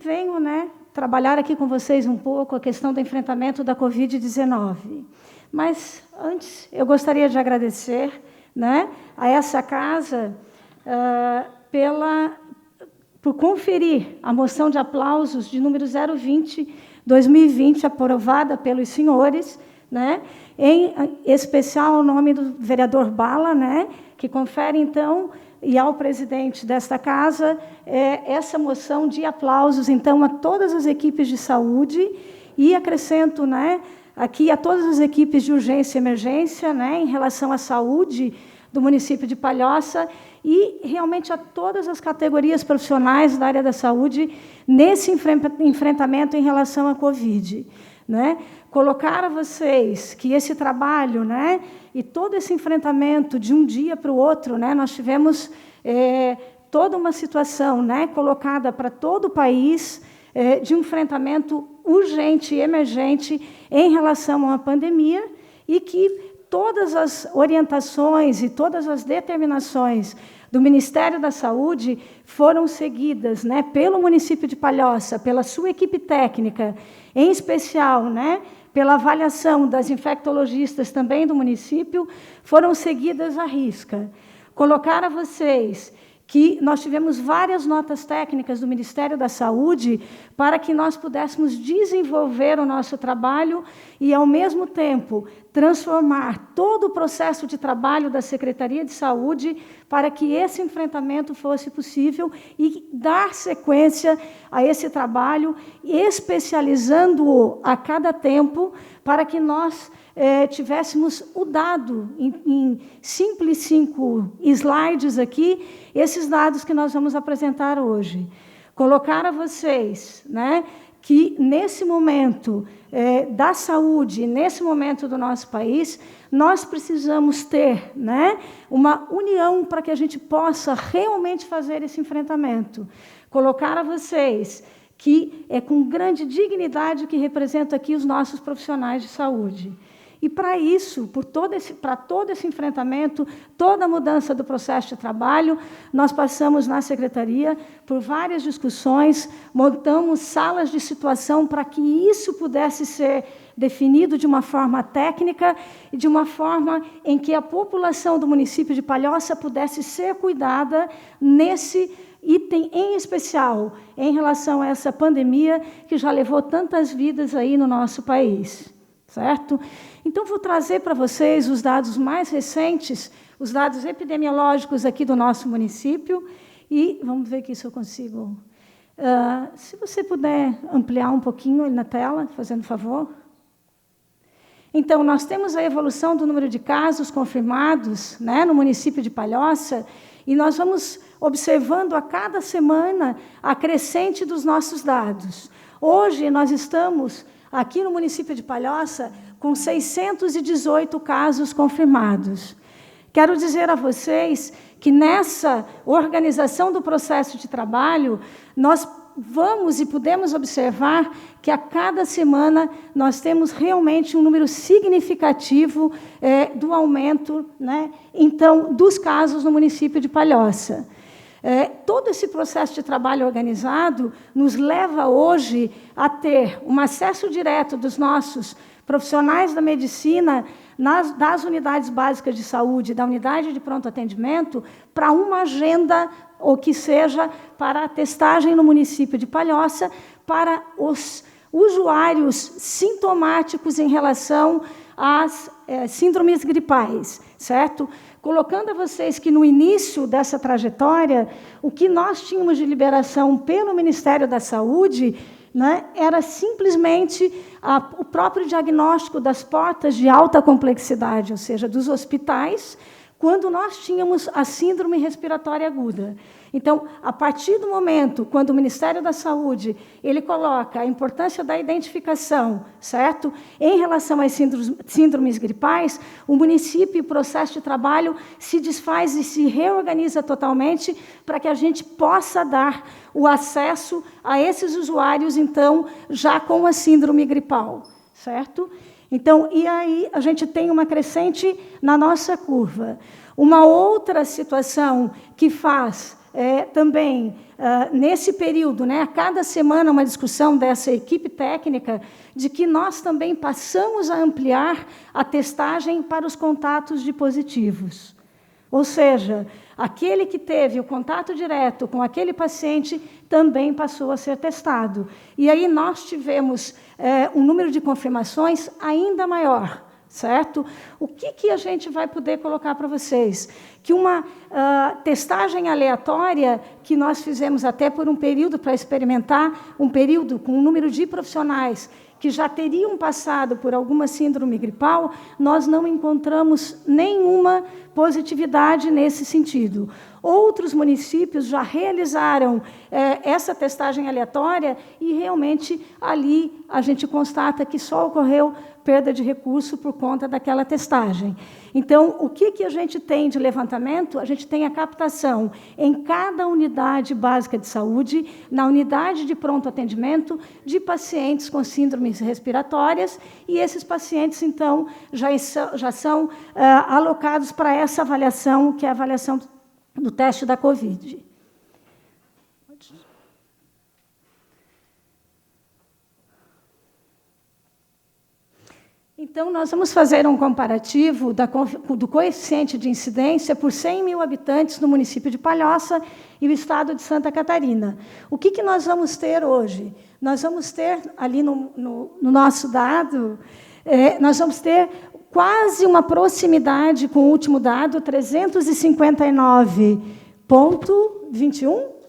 venho, né, trabalhar aqui com vocês um pouco a questão do enfrentamento da Covid-19. Mas, antes, eu gostaria de agradecer, né, a essa casa por conferir a moção de aplausos de número 020/2020, aprovada pelos senhores, né, em especial ao nome do vereador Bala, né, que confere, então, e ao presidente desta casa, essa moção de aplausos, então, a todas as equipes de saúde, e acrescento, né, aqui a todas as equipes de urgência e emergência, né, em relação à saúde do município de Palhoça, e realmente a todas as categorias profissionais da área da saúde nesse enfrentamento em relação à Covid, né? Colocar a vocês que esse trabalho, né, e todo esse enfrentamento de um dia para o outro, né, nós tivemos toda uma situação, né, colocada para todo o país, de um enfrentamento urgente e emergente em relação a uma pandemia, e que todas as orientações e todas as determinações do Ministério da Saúde foram seguidas, né, pelo município de Palhoça, pela sua equipe técnica, em especial, né, pela avaliação das infectologistas também do município, foram seguidas à risca. Colocar a vocês que nós tivemos várias notas técnicas do Ministério da Saúde para que nós pudéssemos desenvolver o nosso trabalho e, ao mesmo tempo, transformar todo o processo de trabalho da Secretaria de Saúde para que esse enfrentamento fosse possível e dar sequência a esse trabalho, especializando-o a cada tempo, para que nós tivéssemos o dado em simples 5 slides aqui, esses dados que nós vamos apresentar hoje. Colocar a vocês, né, que nesse momento da saúde, nesse momento do nosso país, nós precisamos ter, né, uma união para que a gente possa realmente fazer esse enfrentamento. Colocar a vocês que é com grande dignidade que represento aqui os nossos profissionais de saúde. E, para isso, para todo esse enfrentamento, toda a mudança do processo de trabalho, nós passamos na Secretaria por várias discussões, montamos salas de situação para que isso pudesse ser definido de uma forma técnica e de uma forma em que a população do município de Palhoça pudesse ser cuidada nesse item em especial, em relação a essa pandemia que já levou tantas vidas aí no nosso país, certo? Então, vou trazer para vocês os dados mais recentes, os dados epidemiológicos aqui do nosso município, e vamos ver aqui se eu consigo. Se você puder ampliar um pouquinho na tela, fazendo favor. Então, nós temos a evolução do número de casos confirmados, né, no município de Palhoça, e nós vamos observando a cada semana a crescente dos nossos dados. Hoje, nós estamos aqui no município de Palhoça com 618 casos confirmados. Quero dizer a vocês que, nessa organização do processo de trabalho, nós vamos e podemos observar que, a cada semana, nós temos realmente um número significativo do aumento, né, então, dos casos no município de Palhoça. Todo esse processo de trabalho organizado nos leva hoje a ter um acesso direto dos nossos profissionais da medicina, das unidades básicas de saúde, da unidade de pronto atendimento, para uma agenda, ou que seja, para a testagem no município de Palhoça, para os usuários sintomáticos em relação às síndromes gripais, certo? Colocando a vocês que, no início dessa trajetória, o que nós tínhamos de liberação pelo Ministério da Saúde, né, era simplesmente o próprio diagnóstico das portas de alta complexidade, ou seja, dos hospitais, quando nós tínhamos a síndrome respiratória aguda. Então, a partir do momento, quando o Ministério da Saúde ele coloca a importância da identificação, certo? Em relação às síndromes gripais, o município e o processo de trabalho se desfaz e se reorganiza totalmente para que a gente possa dar o acesso a esses usuários, então, já com a síndrome gripal, certo? Então, e aí a gente tem uma crescente na nossa curva. Uma outra situação que faz também, nesse período, né, a cada semana uma discussão dessa equipe técnica, de que nós também passamos a ampliar a testagem para os contatos de positivos. Ou seja, aquele que teve o contato direto com aquele paciente também passou a ser testado. E aí nós tivemos um número de confirmações ainda maior, certo? O que a gente vai poder colocar para vocês? Que uma testagem aleatória, que nós fizemos até por um período para experimentar, um período com um número de profissionais que já teriam passado por alguma síndrome gripal, nós não encontramos nenhuma positividade nesse sentido. Outros municípios já realizaram essa testagem aleatória e, realmente, ali a gente constata que só ocorreu perda de recurso por conta daquela testagem. Então, o que a gente tem de levantamento? A gente tem a captação em cada unidade básica de saúde, na unidade de pronto atendimento, de pacientes com síndromes respiratórias, e esses pacientes, então, já são alocados para essa avaliação, que é a avaliação do teste da COVID. Então, nós vamos fazer um comparativo do coeficiente de incidência por 100 mil habitantes no município de Palhoça e o estado de Santa Catarina. O que nós vamos ter hoje? Nós vamos ter, ali no nosso dado, nós vamos ter quase uma proximidade com o último dado, 359,21.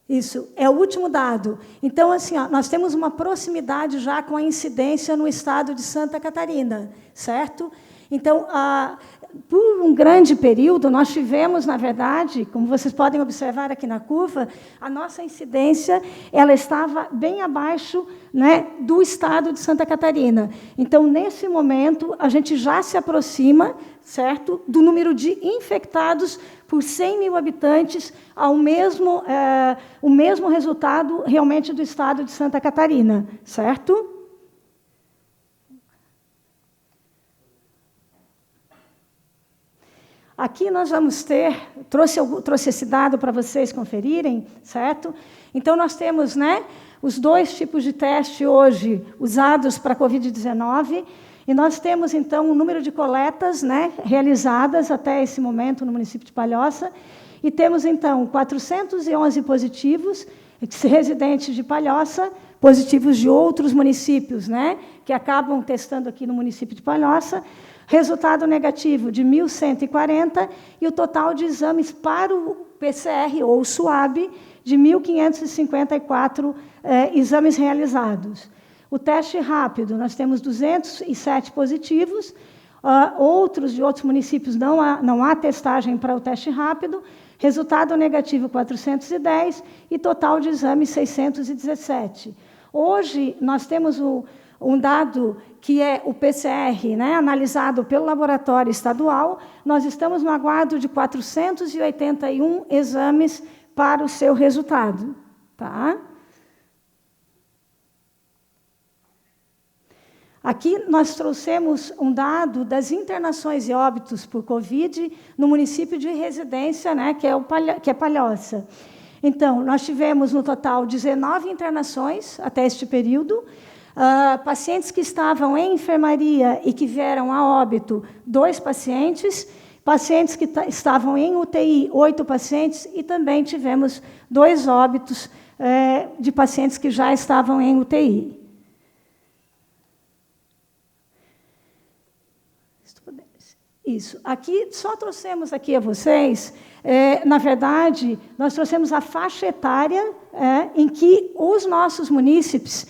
Isso, é o último dado. Então, assim, nós temos uma proximidade já com a incidência no estado de Santa Catarina, certo? Então, por um grande período, nós tivemos, na verdade, como vocês podem observar aqui na curva, a nossa incidência ela estava bem abaixo, né, do estado de Santa Catarina. Então, nesse momento, a gente já se aproxima, certo, do número de infectados por 100 mil habitantes, o mesmo resultado realmente do estado de Santa Catarina, certo? Aqui nós vamos ter, trouxe esse dado para vocês conferirem, certo? Então, nós temos, né, os dois tipos de teste hoje usados para a Covid-19, e nós temos, então, um número de coletas, né, realizadas até esse momento no município de Palhoça, e temos, então, 411 positivos, residentes de Palhoça, positivos de outros municípios, né, que acabam testando aqui no município de Palhoça, resultado negativo de 1.140, e o total de exames para o PCR, ou SUAB, de 1.554 exames realizados. O teste rápido, nós temos 207 positivos, outros de outros municípios não há testagem para o teste rápido, resultado negativo 410 e total de exames 617. Hoje, nós temos um dado que é o PCR, né, analisado pelo laboratório estadual, nós estamos no aguardo de 481 exames para o seu resultado. Tá? Aqui nós trouxemos um dado das internações e óbitos por Covid no município de residência, né, que é Palhoça. Então, nós tivemos, no total, 19 internações até este período, pacientes que estavam em enfermaria e que vieram a óbito, 2 pacientes, pacientes que estavam em UTI, 8 pacientes, e também tivemos 2 óbitos de pacientes que já estavam em UTI. Isso. Aqui, só trouxemos aqui a vocês, na verdade, nós trouxemos a faixa etária em que os nossos munícipes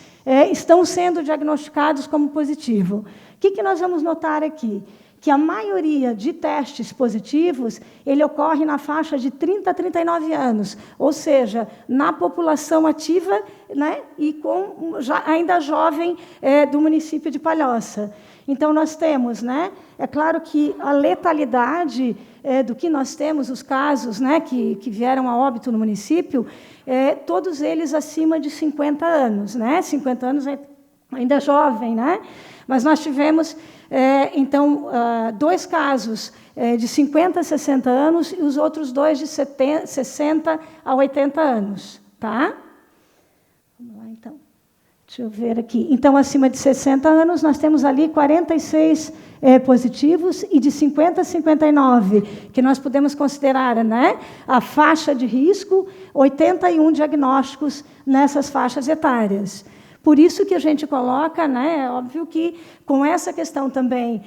estão sendo diagnosticados como positivo. O que nós vamos notar aqui? que a maioria de testes positivos, ele ocorre na faixa de 30 a 39 anos, ou seja, na população ativa, né, e ainda jovem do município de Palhoça. Então, nós temos, né, é claro que a letalidade do que nós temos, os casos, né, que vieram a óbito no município, todos eles acima de 50 anos. Né? 50 anos ainda é jovem, né? Mas nós tivemos, então, 2 casos de 50 a 60 anos e os outros 2 de 60 a 80 anos. Tá? Vamos lá, então. Deixa eu ver aqui. Então, acima de 60 anos, nós temos ali 46 positivos, e de 50 a 59, que nós podemos considerar, né, a faixa de risco, 81 diagnósticos nessas faixas etárias. Por isso que a gente coloca, né, é óbvio que com essa questão também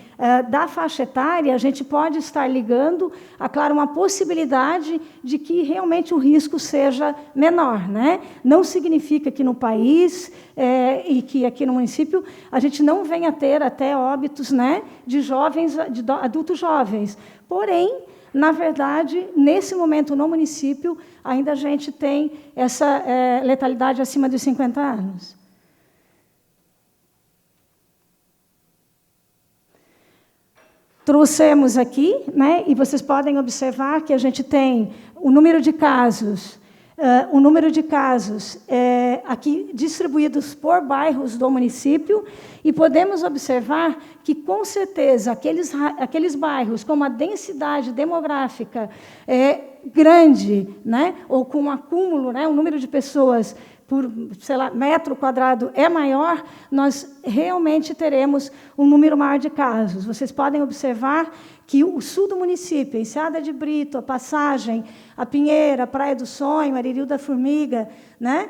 da faixa etária, a gente pode estar ligando, claro, uma possibilidade de que realmente o risco seja menor. Né? Não significa que no país e que aqui no município a gente não venha a ter até óbitos, né, de jovens, de adultos jovens. Porém, na verdade, nesse momento no município, ainda a gente tem essa letalidade acima de 50 anos. Trouxemos aqui, né, e vocês podem observar que a gente tem o número de casos, aqui distribuídos por bairros do município, e podemos observar que, com certeza, aqueles bairros com uma densidade demográfica grande, né, ou com um acúmulo, né, um número de pessoas por, sei lá, metro quadrado é maior, nós realmente teremos um número maior de casos. Vocês podem observar que o sul do município, Enseada de Brito, a Passagem, a Pinheira, a Praia do Sonho, Aririu da Formiga, né,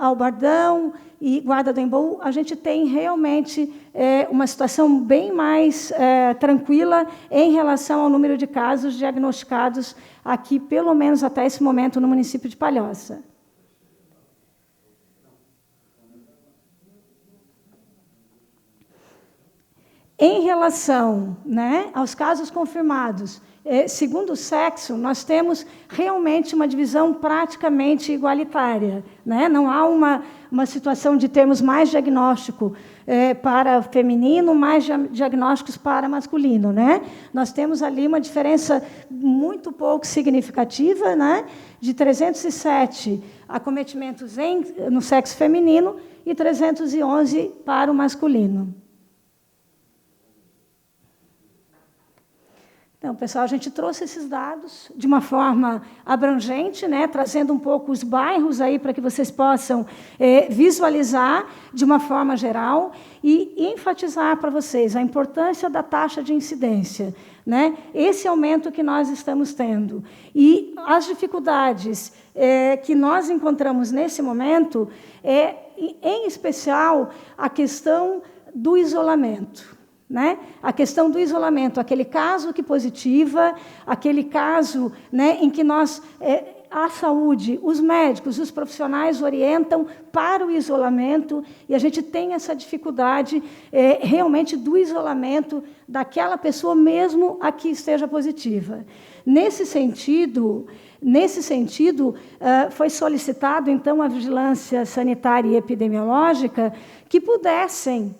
Albardão e Guarda do Embaú, a gente tem realmente uma situação bem mais tranquila em relação ao número de casos diagnosticados aqui, pelo menos até esse momento, no município de Palhoça. Em relação, né, aos casos confirmados, segundo o sexo, nós temos realmente uma divisão praticamente igualitária. Né? Não há uma situação de termos mais diagnóstico para feminino, mais diagnósticos para masculino. Né? Nós temos ali uma diferença muito pouco significativa, né, de 307 acometimentos no sexo feminino e 311 para o masculino. Então, pessoal, a gente trouxe esses dados de uma forma abrangente, né, trazendo um pouco os bairros aí para que vocês possam visualizar de uma forma geral e enfatizar para vocês a importância da taxa de incidência, né, esse aumento que nós estamos tendo. E as dificuldades que nós encontramos nesse momento em especial, a questão do isolamento. Né? A questão do isolamento, aquele caso que positiva, aquele caso, né, em que nós, a saúde, os médicos, os profissionais orientam para o isolamento, e a gente tem essa dificuldade realmente do isolamento daquela pessoa, mesmo a que esteja positiva. Nesse sentido, foi solicitado, então, a vigilância sanitária e epidemiológica que pudessem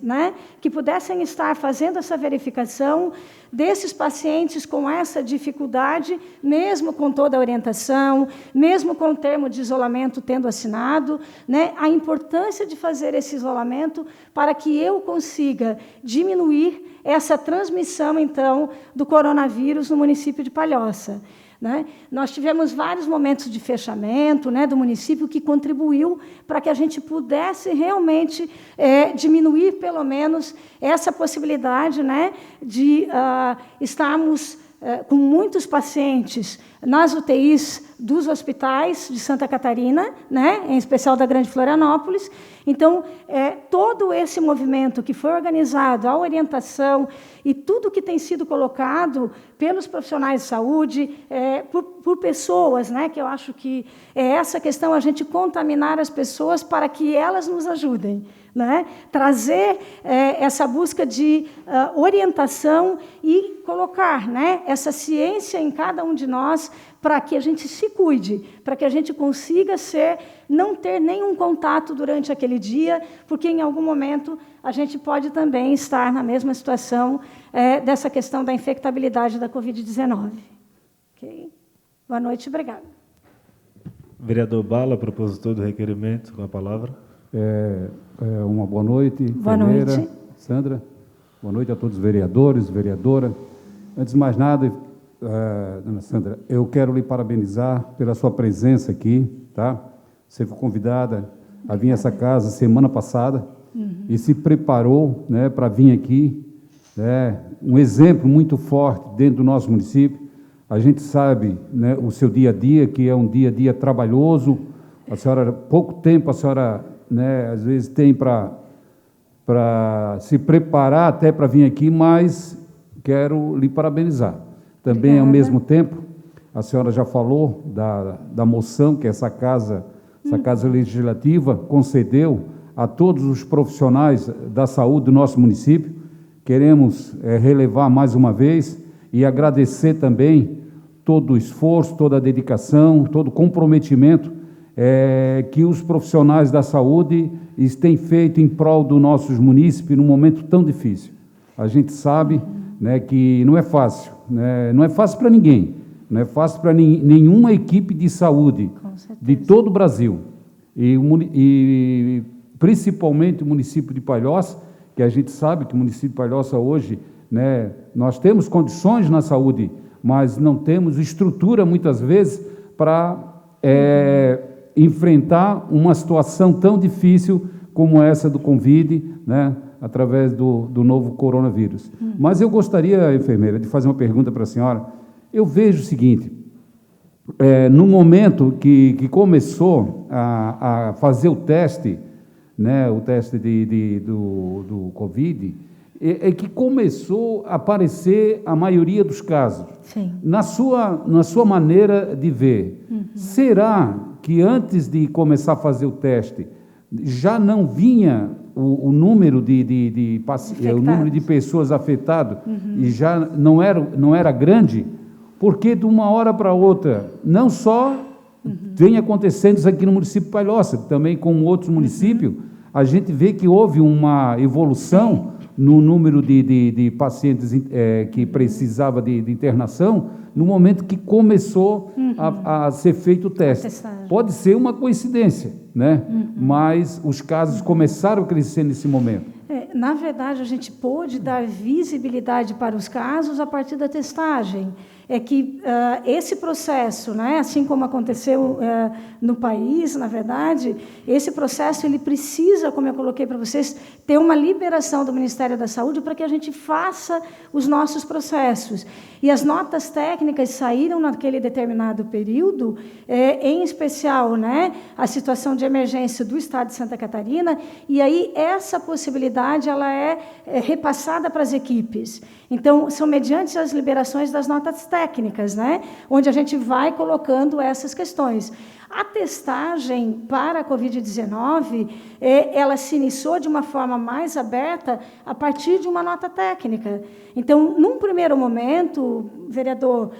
estar fazendo essa verificação desses pacientes com essa dificuldade, mesmo com toda a orientação, mesmo com o termo de isolamento tendo assinado, né, a importância de fazer esse isolamento para que eu consiga diminuir essa transmissão, então, do coronavírus no município de Palhoça. Né? Nós tivemos vários momentos de fechamento, né, do município que contribuiu para que a gente pudesse realmente diminuir, pelo menos, essa possibilidade, né, de estarmos com muitos pacientes nas UTIs dos hospitais de Santa Catarina, né, em especial da Grande Florianópolis. Então, todo esse movimento que foi organizado, a orientação e tudo que tem sido colocado pelos profissionais de saúde, por pessoas, né, que eu acho que é essa questão, a gente contaminar as pessoas para que elas nos ajudem. né? Trazer essa busca de orientação e colocar, né, essa ciência em cada um de nós para que a gente se cuide, para que a gente consiga não ter nenhum contato durante aquele dia, porque em algum momento a gente pode também estar na mesma situação dessa questão da infectabilidade da Covid-19. Okay? Boa noite, obrigada. Vereador Bala, propositor do requerimento, com a palavra. Uma boa noite. Boa noite. Sandra. Boa noite a todos os vereadores, vereadora. Antes de mais nada, dona Sandra, eu quero lhe parabenizar pela sua presença aqui, tá? Você foi convidada a vir a essa casa semana passada e se preparou, né, para vir aqui. Um exemplo muito forte dentro do nosso município. A gente sabe, né, o seu dia a dia, que é um dia a dia trabalhoso. A senhora, pouco tempo a senhora, né, às vezes tem para se preparar até para vir aqui, mas quero lhe parabenizar. Também, ao mesmo tempo, a senhora já falou da moção que essa casa legislativa concedeu a todos os profissionais da saúde do nosso município. Queremos relevar mais uma vez e agradecer também todo o esforço, toda a dedicação, todo o comprometimento que os profissionais da saúde têm feito em prol dos nossos munícipes num momento tão difícil. A gente sabe, né, que não é fácil, né, não é fácil para ninguém, não é fácil para nenhuma equipe de saúde de todo o Brasil, e principalmente o município de Palhoça, que a gente sabe que o município de Palhoça hoje, né, nós temos condições na saúde, mas não temos estrutura, muitas vezes, para enfrentar uma situação tão difícil como essa do Covid, né, através do novo coronavírus. Mas eu gostaria, enfermeira, de fazer uma pergunta para a senhora. Eu vejo o seguinte, no momento que começou a fazer o teste, né, o teste do Covid, que começou a aparecer a maioria dos casos. Sim. Na sua maneira de ver, será que antes de começar a fazer o teste, já não vinha o número de pessoas afetadas e já não era grande? Porque de uma hora para outra, não só vem acontecendo isso aqui no município de Palhoça, também com outros municípios, a gente vê que houve uma evolução no número de pacientes que precisava de internação, no momento que começou a ser feito o teste. Pode ser uma coincidência, né? Mas os casos começaram a crescer nesse momento. Na verdade, a gente pôde dar visibilidade para os casos a partir da testagem. É que esse processo, né, assim como aconteceu no país, na verdade, esse processo ele precisa, como eu coloquei para vocês, ter uma liberação do Ministério da Saúde para que a gente faça os nossos processos. E as notas técnicas saíram naquele determinado período, em especial, né, a situação de emergência do Estado de Santa Catarina, e aí essa possibilidade ela é repassada para as equipes. Então, são mediante as liberações das notas técnicas, né, onde a gente vai colocando essas questões. A testagem para a Covid-19, ela se iniciou de uma forma mais aberta a partir de uma nota técnica. Então, num primeiro momento, vereador,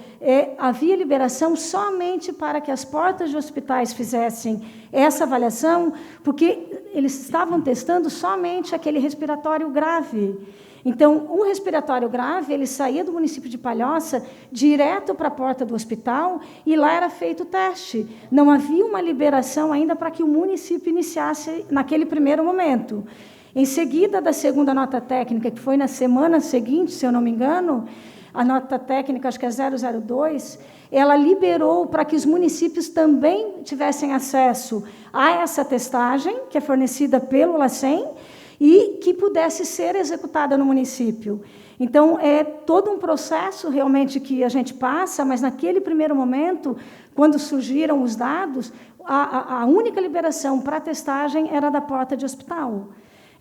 havia liberação somente para que as portas de hospitais fizessem essa avaliação, porque eles estavam testando somente aquele respiratório grave. Então, o respiratório grave, ele saía do município de Palhoça direto para a porta do hospital e lá era feito o teste. Não havia uma liberação ainda para que o município iniciasse naquele primeiro momento. Em seguida da segunda nota técnica, que foi na semana seguinte, se eu não me engano, a nota técnica, acho que é 002, ela liberou para que os municípios também tivessem acesso a essa testagem, que é fornecida pelo LACEN, e que pudesse ser executada no município. Então, é todo um processo realmente que a gente passa, mas naquele primeiro momento, quando surgiram os dados, a única liberação para a testagem era da porta de hospital.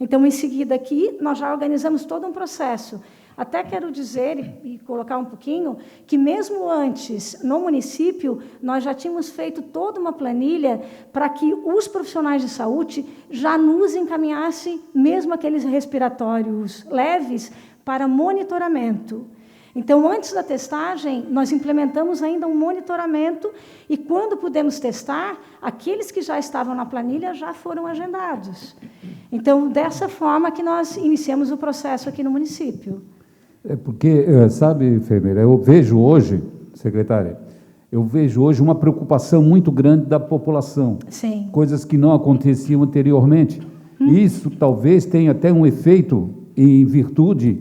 Então, em seguida aqui, nós já organizamos todo um processo. Até quero dizer e colocar um pouquinho que mesmo antes, no município, nós já tínhamos feito toda uma planilha para que os profissionais de saúde já nos encaminhassem, mesmo aqueles respiratórios leves, para monitoramento. Então, antes da testagem, nós implementamos ainda um monitoramento e, quando pudemos testar, aqueles que já estavam na planilha já foram agendados. Então, dessa forma que nós iniciamos o processo aqui no município. É porque, sabe, enfermeira, eu vejo hoje, secretária, eu vejo hoje uma preocupação muito grande da população. Sim. Coisas que não aconteciam anteriormente. Isso talvez tenha até um efeito em virtude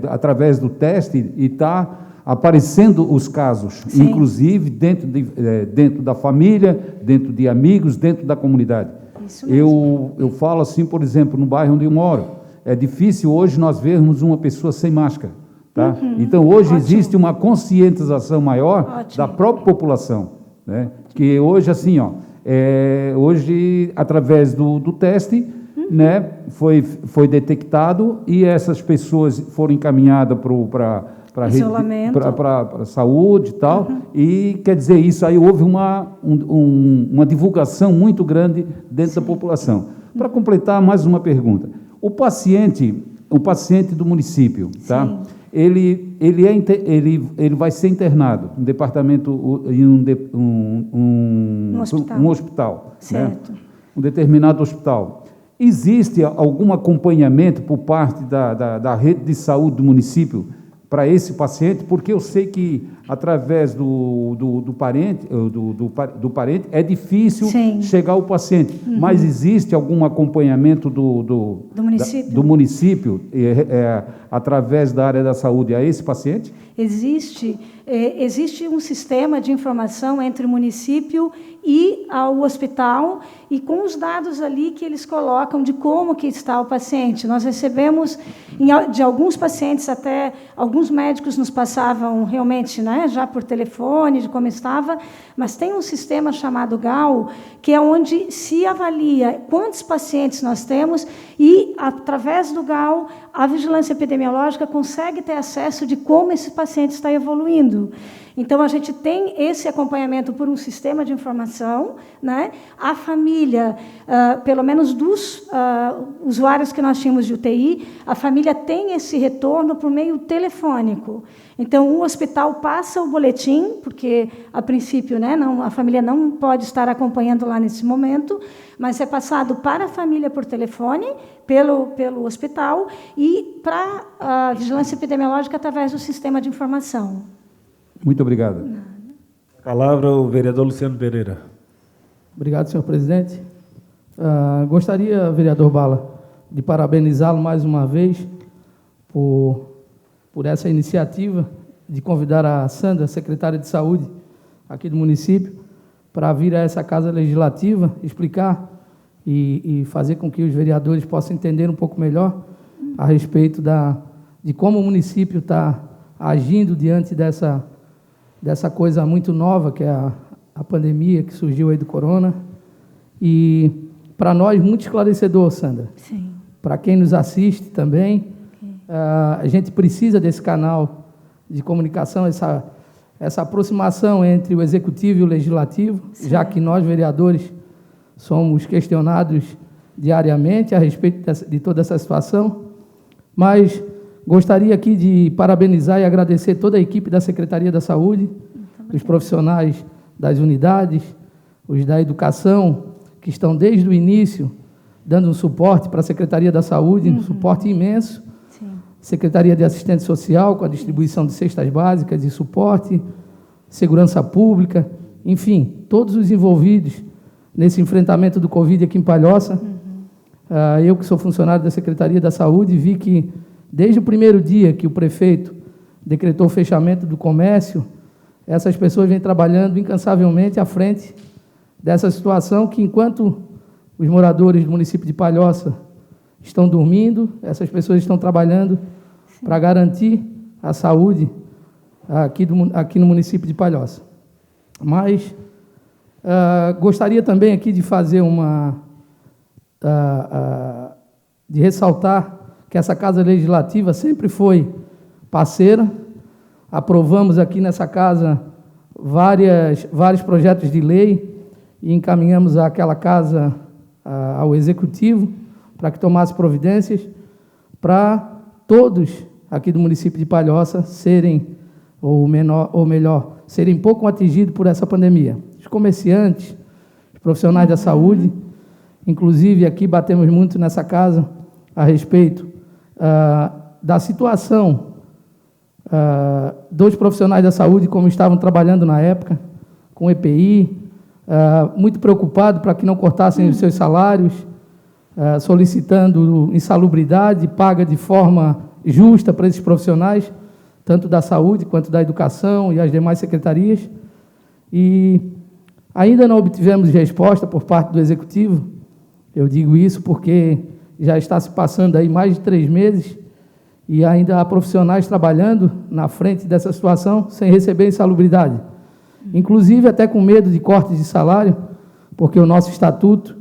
através do teste e está aparecendo os casos, sim, inclusive dentro da família, dentro de amigos, dentro da comunidade. Isso mesmo. Eu falo assim, por exemplo, no bairro onde eu moro, é difícil hoje nós vermos uma pessoa sem máscara. Tá? Então, hoje Ótimo. Existe uma conscientização maior Ótimo. da própria população, né? Que hoje, assim, hoje, através do teste, né, foi detectado e essas pessoas foram encaminhadas para a saúde e tal, e quer dizer, isso aí houve uma divulgação muito grande dentro, sim, da população. Para completar, mais uma pergunta. O paciente do município, tá? Sim. Ele vai ser internado no departamento, em um hospital, certo, né? Um determinado hospital. Existe algum acompanhamento por parte da rede de saúde do município para esse paciente? Porque eu sei que, através do parente é difícil, sim, chegar ao paciente, mas existe algum acompanhamento do município através da área da saúde a esse paciente? Existe um sistema de informação entre o município e o hospital, e com os dados ali que eles colocam de como que está o paciente. Nós recebemos, de alguns pacientes, até alguns médicos nos passavam realmente, né, já por telefone, de como estava, mas tem um sistema chamado GAL, que é onde se avalia quantos pacientes nós temos e, através do GAL, a vigilância epidemiológica consegue ter acesso de como esse paciente está evoluindo. Então, a gente tem esse acompanhamento por um sistema de informação, né? A família, pelo menos dos usuários que nós tínhamos de UTI, a família tem esse retorno por meio telefônico. Então, o hospital passa o boletim, porque, a princípio, né, a família não pode estar acompanhando lá nesse momento, mas é passado para a família por telefone, pelo hospital, e para a vigilância epidemiológica através do sistema de informação. Muito obrigado. Palavra o vereador Luciano Pereira. Obrigado, senhor presidente. Gostaria, vereador Bala, de parabenizá-lo mais uma vez por essa iniciativa de convidar a Sandra, secretária de Saúde aqui do município, para vir a essa Casa Legislativa explicar e fazer com que os vereadores possam entender um pouco melhor a respeito de como o município está agindo diante dessa coisa muito nova, que é a pandemia que surgiu aí do corona. E, para nós, muito esclarecedor, Sandra. Sim. Para quem nos assiste também, a gente precisa desse canal de comunicação, essa aproximação entre o Executivo e o Legislativo, sim, já que nós, vereadores, somos questionados diariamente a respeito de toda essa situação. Mas gostaria aqui de parabenizar e agradecer toda a equipe da Secretaria da Saúde, os profissionais das unidades, os da educação, que estão desde o início dando um suporte para a Secretaria da Saúde, um suporte imenso. Sim. Secretaria de Assistência Social, com a distribuição de cestas básicas de suporte, Segurança Pública, enfim, todos os envolvidos nesse enfrentamento do Covid aqui em Palhoça. Eu, que sou funcionário da Secretaria da Saúde, vi que, desde o primeiro dia que o prefeito decretou o fechamento do comércio, essas pessoas vêm trabalhando incansavelmente à frente dessa situação que, enquanto os moradores do município de Palhoça estão dormindo, essas pessoas estão trabalhando para garantir a saúde aqui no município de Palhoça. Mas gostaria também aqui de fazer de ressaltar que essa Casa Legislativa sempre foi parceira. Aprovamos aqui nessa casa vários projetos de lei e encaminhamos aquela casa ao Executivo para que tomasse providências para todos aqui do município de Palhoça serem, ou melhor, serem pouco atingidos por essa pandemia. Os comerciantes, os profissionais da saúde, inclusive aqui batemos muito nessa casa a respeito da situação dos profissionais da saúde, como estavam trabalhando na época, com EPI, muito preocupado para que não cortassem os seus salários, solicitando insalubridade paga de forma justa para esses profissionais, tanto da saúde quanto da educação e as demais secretarias. E ainda não obtivemos resposta por parte do Executivo. Eu digo isso porque já está se passando aí mais de 3 meses e ainda há profissionais trabalhando na frente dessa situação sem receber insalubridade. Inclusive até com medo de cortes de salário, porque o nosso estatuto,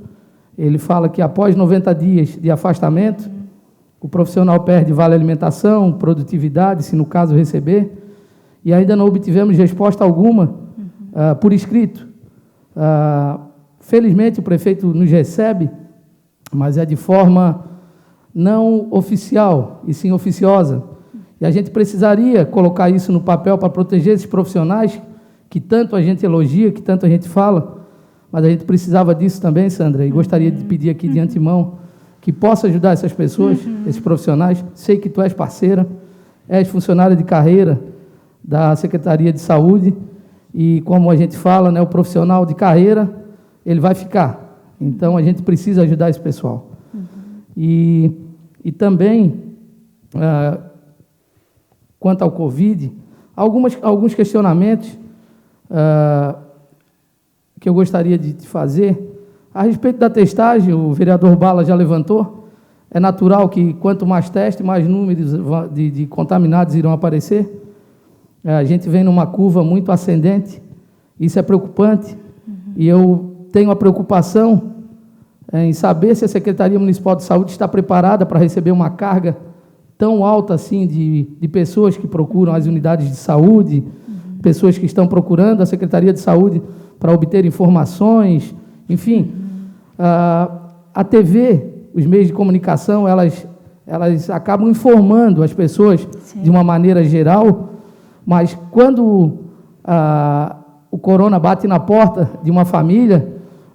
ele fala que após 90 dias de afastamento, o profissional perde vale alimentação, produtividade, se no caso receber, e ainda não obtivemos resposta alguma por escrito. Felizmente o prefeito nos recebe, mas é de forma não oficial, e sim oficiosa. E a gente precisaria colocar isso no papel para proteger esses profissionais que tanto a gente elogia, que tanto a gente fala, mas a gente precisava disso também, Sandra, e gostaria de pedir aqui de antemão que possa ajudar essas pessoas, esses profissionais. Sei que tu és parceira, és funcionária de carreira da Secretaria de Saúde, e como a gente fala, né, o profissional de carreira, ele vai ficar. Então, a gente precisa ajudar esse pessoal. E também, quanto ao Covid, alguns questionamentos que eu gostaria de te fazer. A respeito da testagem, o vereador Bala já levantou, é natural que quanto mais teste, mais números de contaminados irão aparecer. A gente vem numa curva muito ascendente, isso é preocupante, e eu tenho a preocupação em saber se a Secretaria Municipal de Saúde está preparada para receber uma carga tão alta assim de pessoas que procuram as unidades de saúde, pessoas que estão procurando a Secretaria de Saúde para obter informações, enfim. A TV, os meios de comunicação, elas acabam informando as pessoas de uma maneira geral, mas quando o corona bate na porta de uma família,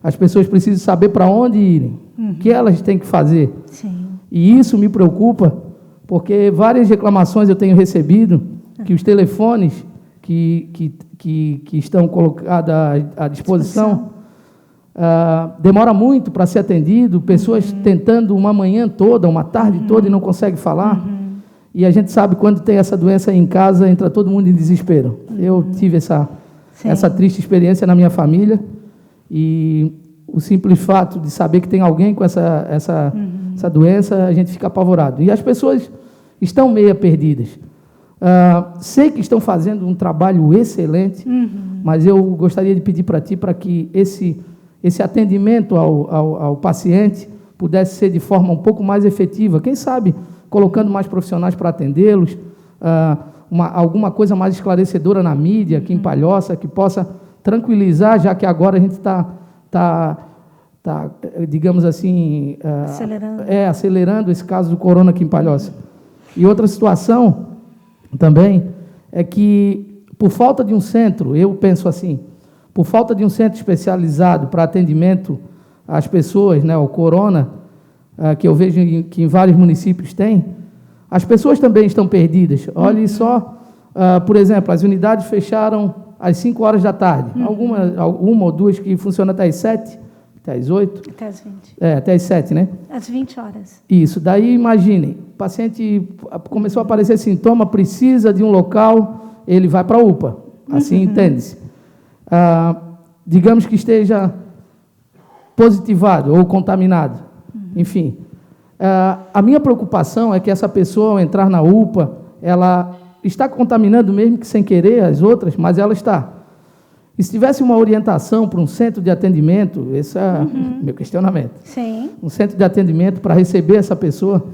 as pessoas precisam saber para onde irem, o que elas têm que fazer. Sim. E isso me preocupa, porque várias reclamações eu tenho recebido, que os telefones que estão colocados à disposição demora muito para ser atendido, pessoas tentando uma manhã toda, uma tarde toda e não conseguem falar. E a gente sabe, quando tem essa doença em casa, entra todo mundo em desespero. Eu tive essa triste experiência na minha família, e o simples fato de saber que tem alguém com essa doença, a gente fica apavorado. E as pessoas estão meio perdidas. Sei que estão fazendo um trabalho excelente, mas eu gostaria de pedir para ti para que esse atendimento ao paciente pudesse ser de forma um pouco mais efetiva, quem sabe colocando mais profissionais para atendê-los, alguma coisa mais esclarecedora na mídia, aqui em Palhoça, que possa tranquilizar, já que agora a gente está digamos assim, acelerando esse caso do corona aqui em Palhoça. E outra situação também é que, por falta de um centro, eu penso assim, por falta de um centro especializado para atendimento às pessoas, né, ao corona, que eu vejo que em vários municípios tem, as pessoas também estão perdidas. Olhe só, por exemplo, as unidades fecharam às 5 horas da tarde, uma ou duas que funcionam até às 7, até às 8. Até às 20. Até às 7, né? Às 20 horas. Isso, daí imaginem, o paciente começou a aparecer sintoma, precisa de um local, ele vai para a UPA, assim entende-se. Digamos que esteja positivado ou contaminado, enfim. A minha preocupação é que essa pessoa, ao entrar na UPA, ela está contaminando mesmo que sem querer as outras, mas ela está. E se tivesse uma orientação para um centro de atendimento, esse é meu questionamento. Sim. Um centro de atendimento para receber essa pessoa,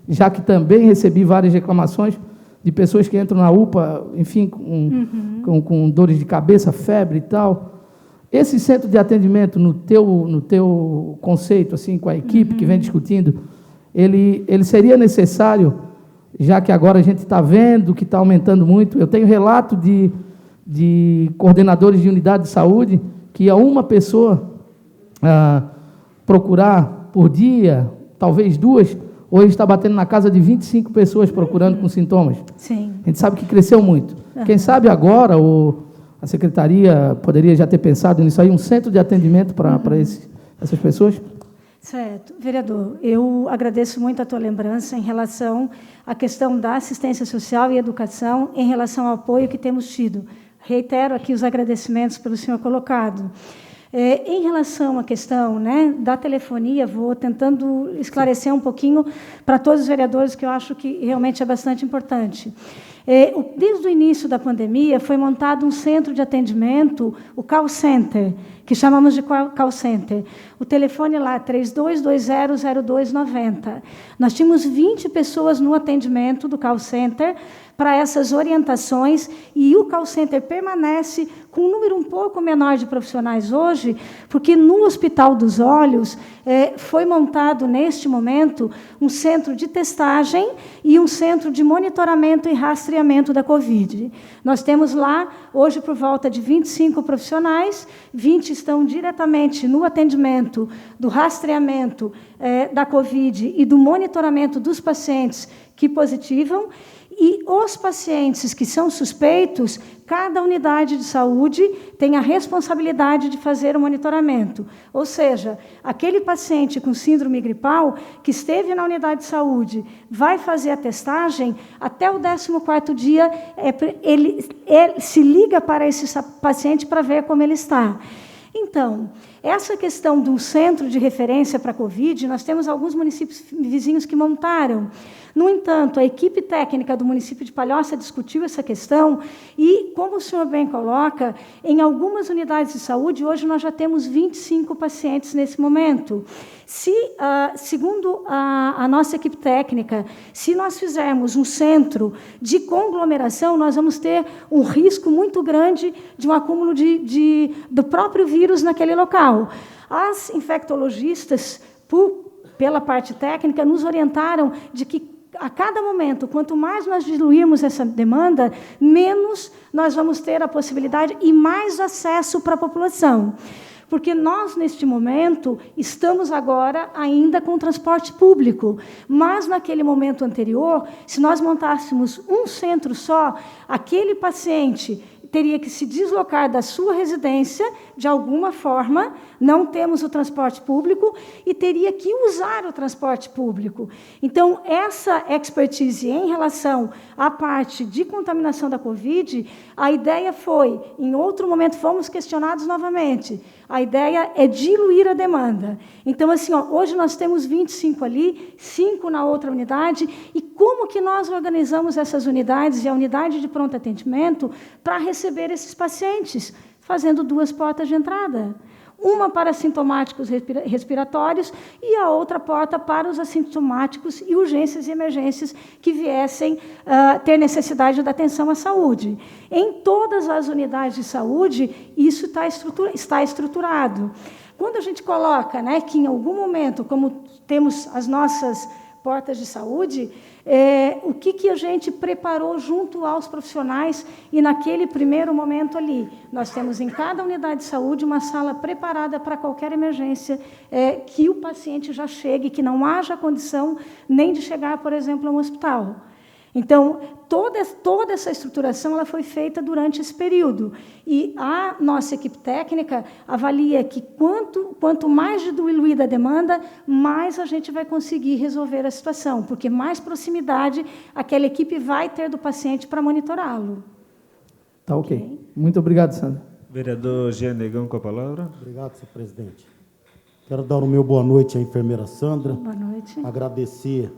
já que também recebi várias reclamações de pessoas que entram na UPA, enfim, com dores de cabeça, febre e tal. Esse centro de atendimento, no teu conceito, assim, com a equipe que vem discutindo, ele seria necessário, já que agora a gente está vendo que está aumentando muito. Eu tenho relato de coordenadores de unidade de saúde que ia uma pessoa procurar por dia, talvez 2, hoje está batendo na casa de 25 pessoas procurando com sintomas. Sim. A gente sabe que cresceu muito. Quem sabe agora a secretaria poderia já ter pensado nisso aí, um centro de atendimento para essas pessoas? Certo. Vereador, eu agradeço muito a tua lembrança em relação à questão da assistência social e educação, em relação ao apoio que temos tido. Reitero aqui os agradecimentos pelo senhor colocado. Em relação à questão, né, da telefonia, vou tentando esclarecer um pouquinho para todos os vereadores, que eu acho que realmente é bastante importante. Desde o início da pandemia, foi montado um centro de atendimento, o call center, que chamamos de call center. O telefone lá é 3220-0290. Nós tínhamos 20 pessoas no atendimento do call center para essas orientações, e o call center permanece com um número um pouco menor de profissionais hoje, porque no Hospital dos Olhos foi montado, neste momento, um centro de testagem e um centro de monitoramento e rastreamento da Covid. Nós temos lá, hoje, por volta de 25 profissionais, 20 estão diretamente no atendimento do rastreamento da Covid e do monitoramento dos pacientes que positivam, e os pacientes que são suspeitos, cada unidade de saúde tem a responsabilidade de fazer o monitoramento. Ou seja, aquele paciente com síndrome gripal que esteve na unidade de saúde vai fazer a testagem, até o 14º dia ele se liga para esse paciente para ver como ele está. Então, essa questão de um centro de referência para a Covid, nós temos alguns municípios vizinhos que montaram. No entanto, a equipe técnica do município de Palhoça discutiu essa questão e, como o senhor bem coloca, em algumas unidades de saúde, hoje nós já temos 25 pacientes nesse momento. Segundo a nossa equipe técnica, se nós fizermos um centro de conglomeração, nós vamos ter um risco muito grande de um acúmulo do próprio vírus naquele local. As infectologistas, pela parte técnica, nos orientaram de que, a cada momento, quanto mais nós diluirmos essa demanda, menos nós vamos ter a possibilidade e mais acesso para a população. Porque nós, neste momento, estamos agora ainda com transporte público, mas naquele momento anterior, se nós montássemos um centro só, aquele paciente teria que se deslocar da sua residência, de alguma forma, não temos o transporte público, e teria que usar o transporte público. Então, essa expertise em relação à parte de contaminação da Covid, a ideia foi, em outro momento, fomos questionados novamente, a ideia é diluir a demanda. Então, assim, hoje nós temos 25 ali, 5 na outra unidade, e como que nós organizamos essas unidades e a unidade de pronto atendimento para receber esses pacientes? Fazendo 2 portas de entrada. Uma para assintomáticos respiratórios e a outra porta para os assintomáticos e urgências e emergências que viessem ter necessidade da atenção à saúde. Em todas as unidades de saúde, isso está estruturado. Quando a gente coloca, né, que em algum momento, como temos as nossas portas de saúde, o que a gente preparou junto aos profissionais, e naquele primeiro momento ali, nós temos em cada unidade de saúde uma sala preparada para qualquer emergência, que o paciente já chegue, que não haja condição nem de chegar, por exemplo, a um hospital. Então, toda essa estruturação ela foi feita durante esse período. E a nossa equipe técnica avalia que quanto mais diluída a demanda, mais a gente vai conseguir resolver a situação, porque mais proximidade aquela equipe vai ter do paciente para monitorá-lo. Tá ok. Muito obrigado, Sandra. Vereador Jean Negão com a palavra. Obrigado, senhor presidente. Quero dar o meu boa noite à enfermeira Sandra. Boa noite. Agradecer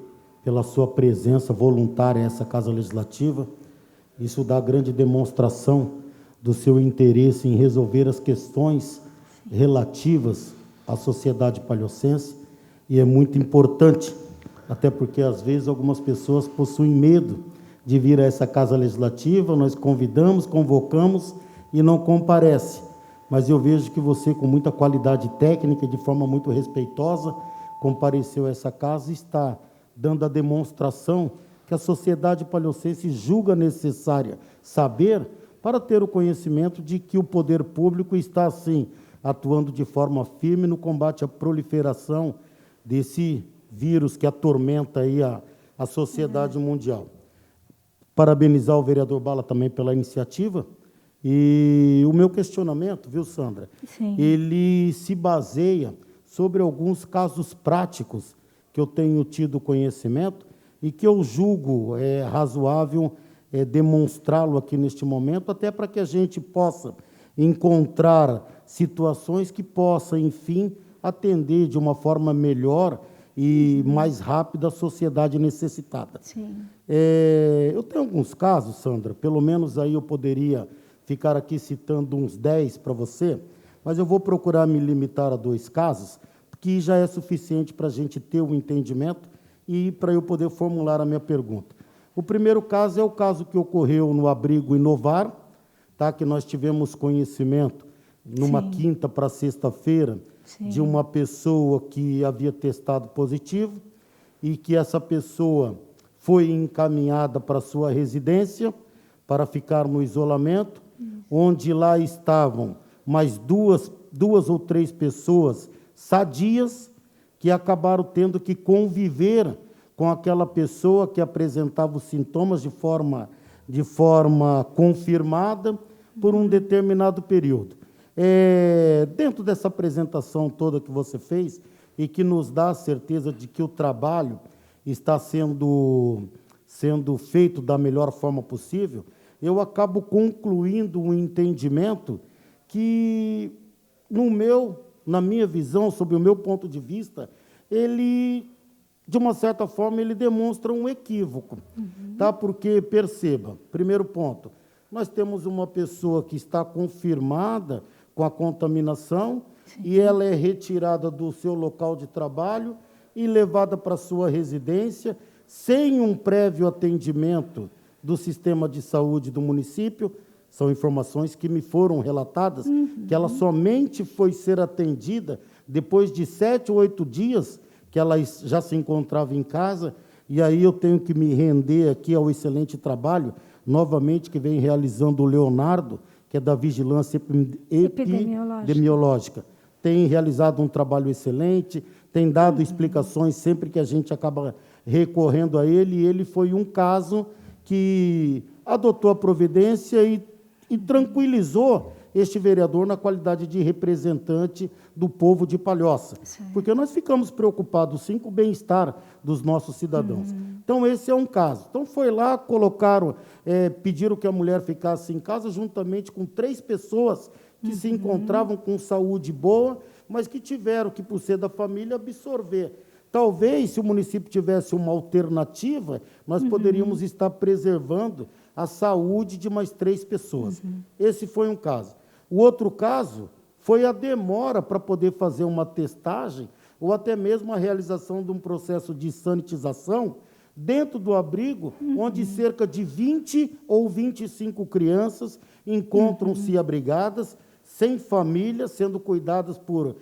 pela sua presença voluntária nessa Casa Legislativa. Isso dá grande demonstração do seu interesse em resolver as questões relativas à sociedade palhocense, e é muito importante, até porque às vezes algumas pessoas possuem medo de vir a essa Casa Legislativa, nós convidamos, convocamos e não comparece. Mas eu vejo que você, com muita qualidade técnica e de forma muito respeitosa, compareceu a essa casa e está dando a demonstração que a sociedade palhocense julga necessária saber para ter o conhecimento de que o poder público está, sim, atuando de forma firme no combate à proliferação desse vírus que atormenta aí a sociedade mundial. Parabenizar o vereador Bala também pela iniciativa. E o meu questionamento, viu, Sandra? Sim. Ele se baseia sobre alguns casos práticos que eu tenho tido conhecimento e que eu julgo razoável demonstrá-lo aqui neste momento, até para que a gente possa encontrar situações que possam, enfim, atender de uma forma melhor e mais rápida a sociedade necessitada. Sim. Eu tenho alguns casos, Sandra, pelo menos aí eu poderia ficar aqui citando uns 10 para você, mas eu vou procurar me limitar a 2 casos, que já é suficiente para a gente ter um entendimento e para eu poder formular a minha pergunta. O primeiro caso é o caso que ocorreu no abrigo Inovar, tá? Que nós tivemos conhecimento numa quinta para sexta-feira de uma pessoa que havia testado positivo e que essa pessoa foi encaminhada para sua residência para ficar no isolamento, onde lá estavam mais duas ou 3 pessoas sadias que acabaram tendo que conviver com aquela pessoa que apresentava os sintomas de forma confirmada por um determinado período. Dentro dessa apresentação toda que você fez e que nos dá a certeza de que o trabalho está sendo feito da melhor forma possível, eu acabo concluindo um entendimento que, na minha visão, sob o meu ponto de vista, ele, de uma certa forma, ele demonstra um equívoco. Tá? Porque, perceba, primeiro ponto, nós temos uma pessoa que está confirmada com a contaminação e ela é retirada do seu local de trabalho e levada para sua residência sem um prévio atendimento do sistema de saúde do município. São informações que me foram relatadas, que ela somente foi ser atendida depois de 7 ou 8 dias que ela já se encontrava em casa, e aí eu tenho que me render aqui ao excelente trabalho, novamente, que vem realizando o Leonardo, que é da Vigilância Epidemiológica. Tem realizado um trabalho excelente, tem dado explicações sempre que a gente acaba recorrendo a ele, e ele foi um caso que adotou a providência e tranquilizou este vereador na qualidade de representante do povo de Palhoça. Porque nós ficamos preocupados, sim, com o bem-estar dos nossos cidadãos. Então, esse é um caso. Então, foi lá, colocaram, pediram que a mulher ficasse em casa, juntamente com 3 pessoas que se encontravam com saúde boa, mas que tiveram que, por ser da família, absorver. Talvez, se o município tivesse uma alternativa, nós poderíamos estar preservando a saúde de mais 3 pessoas. Esse foi um caso. O outro caso foi a demora para poder fazer uma testagem ou até mesmo a realização de um processo de sanitização dentro do abrigo, onde cerca de 20 ou 25 crianças encontram-se abrigadas, sem família, sendo cuidadas por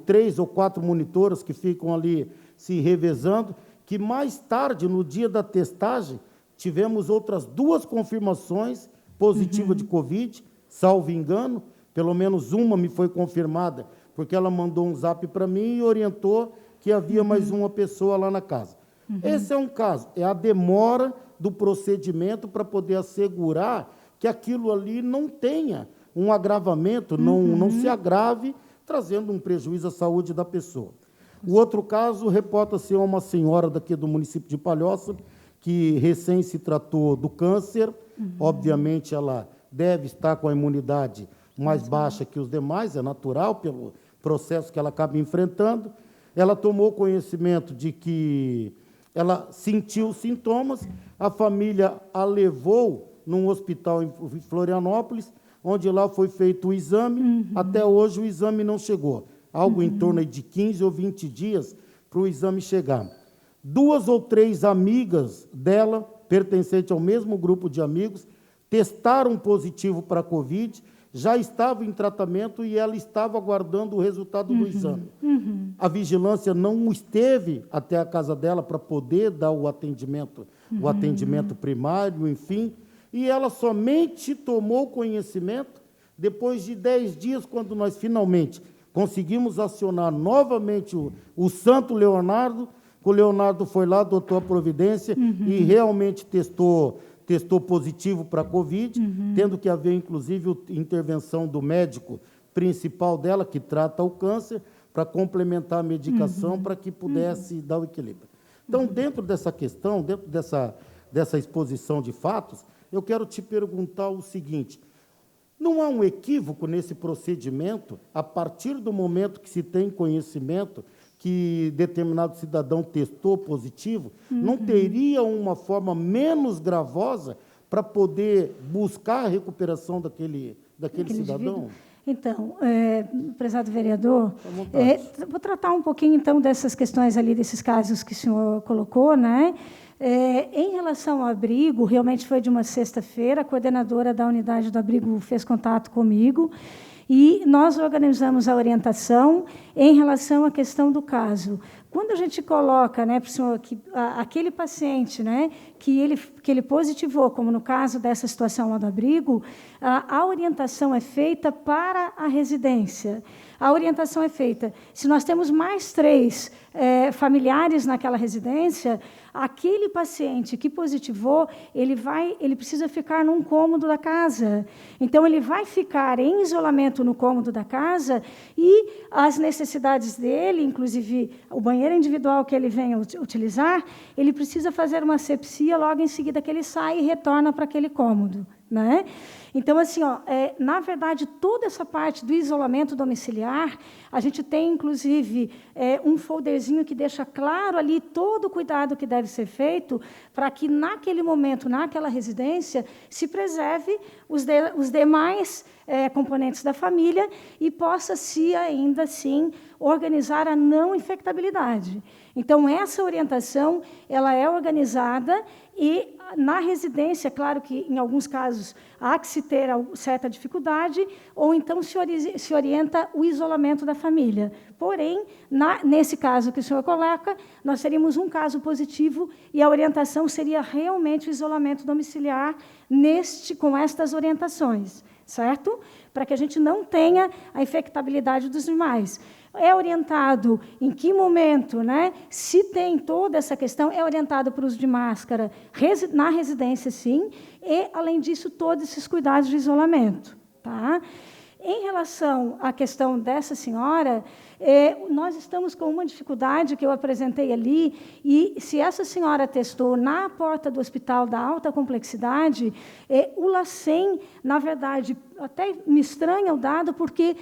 3 ou 4 monitoras que ficam ali se revezando, que mais tarde, no dia da testagem, tivemos outras 2 confirmações positivas de Covid, salvo engano, pelo menos uma me foi confirmada, porque ela mandou um zap para mim e orientou que havia mais uma pessoa lá na casa. Esse é um caso, é a demora do procedimento para poder assegurar que aquilo ali não tenha um agravamento, não se agrave, trazendo um prejuízo à saúde da pessoa. O outro caso reporta-se a uma senhora daqui do município de Palhoça, que recém se tratou do câncer. Obviamente, ela deve estar com a imunidade mais baixa que os demais, é natural, pelo processo que ela acaba enfrentando. Ela tomou conhecimento de que ela sentiu sintomas, a família a levou num hospital em Florianópolis, onde lá foi feito o exame, até hoje o exame não chegou. Algo em torno aí de 15 ou 20 dias para o exame chegar. 2 ou 3 amigas dela, pertencentes ao mesmo grupo de amigos, testaram positivo para a Covid, já estava em tratamento e ela estava aguardando o resultado do exame. A vigilância não esteve até a casa dela para poder dar o atendimento primário, enfim, e ela somente tomou conhecimento depois de 10 dias, quando nós finalmente conseguimos acionar novamente o Santo Leonardo. O Leonardo foi lá, adotou a providência e realmente testou positivo para a Covid, tendo que haver, inclusive, intervenção do médico principal dela, que trata o câncer, para complementar a medicação, para que pudesse dar o equilíbrio. Então, dentro dessa questão, dentro dessa exposição de fatos, eu quero te perguntar o seguinte: não há um equívoco nesse procedimento, a partir do momento que se tem conhecimento que determinado cidadão testou positivo, não teria uma forma menos gravosa para poder buscar a recuperação daquele cidadão? Indivíduo? Então, prezado vereador, vou tratar um pouquinho, então, dessas questões ali, desses casos que o senhor colocou, né? Em relação ao abrigo, realmente foi de uma sexta-feira, a coordenadora da unidade do abrigo fez contato comigo, e nós organizamos a orientação em relação à questão do caso. Quando a gente coloca, né, para o senhor, que aquele paciente, né, que ele positivou, como no caso dessa situação lá do abrigo, a orientação é feita para a residência. A orientação é feita, se nós temos mais 3 familiares naquela residência, aquele paciente que positivou, ele precisa ficar num cômodo da casa. Então, ele vai ficar em isolamento no cômodo da casa e as necessidades dele, inclusive o banheiro individual que ele venha utilizar, ele precisa fazer uma asepsia logo em seguida que ele sai e retorna para aquele cômodo, né? Então, assim, na verdade, toda essa parte do isolamento domiciliar, a gente tem, inclusive, um folderzinho que deixa claro ali todo o cuidado que deve ser feito para que, naquele momento, naquela residência, se preserve os demais componentes da família e possa-se, ainda assim, organizar a não infectabilidade. Então, essa orientação ela é organizada e, na residência, claro que, em alguns casos, há que se ter certa dificuldade, ou então se orienta o isolamento da família. Porém, nesse caso que o senhor coloca, nós teríamos um caso positivo e a orientação seria realmente o isolamento domiciliar com estas orientações, certo? Para que a gente não tenha a infectabilidade dos demais. É orientado em que momento, né? Se tem toda essa questão, é orientado para o uso de máscara na residência, sim, e, além disso, todos esses cuidados de isolamento. Tá? Em relação à questão dessa senhora, nós estamos com uma dificuldade que eu apresentei ali, e se essa senhora testou na porta do hospital da alta complexidade, o LACEN, na verdade, até me estranha o dado, porque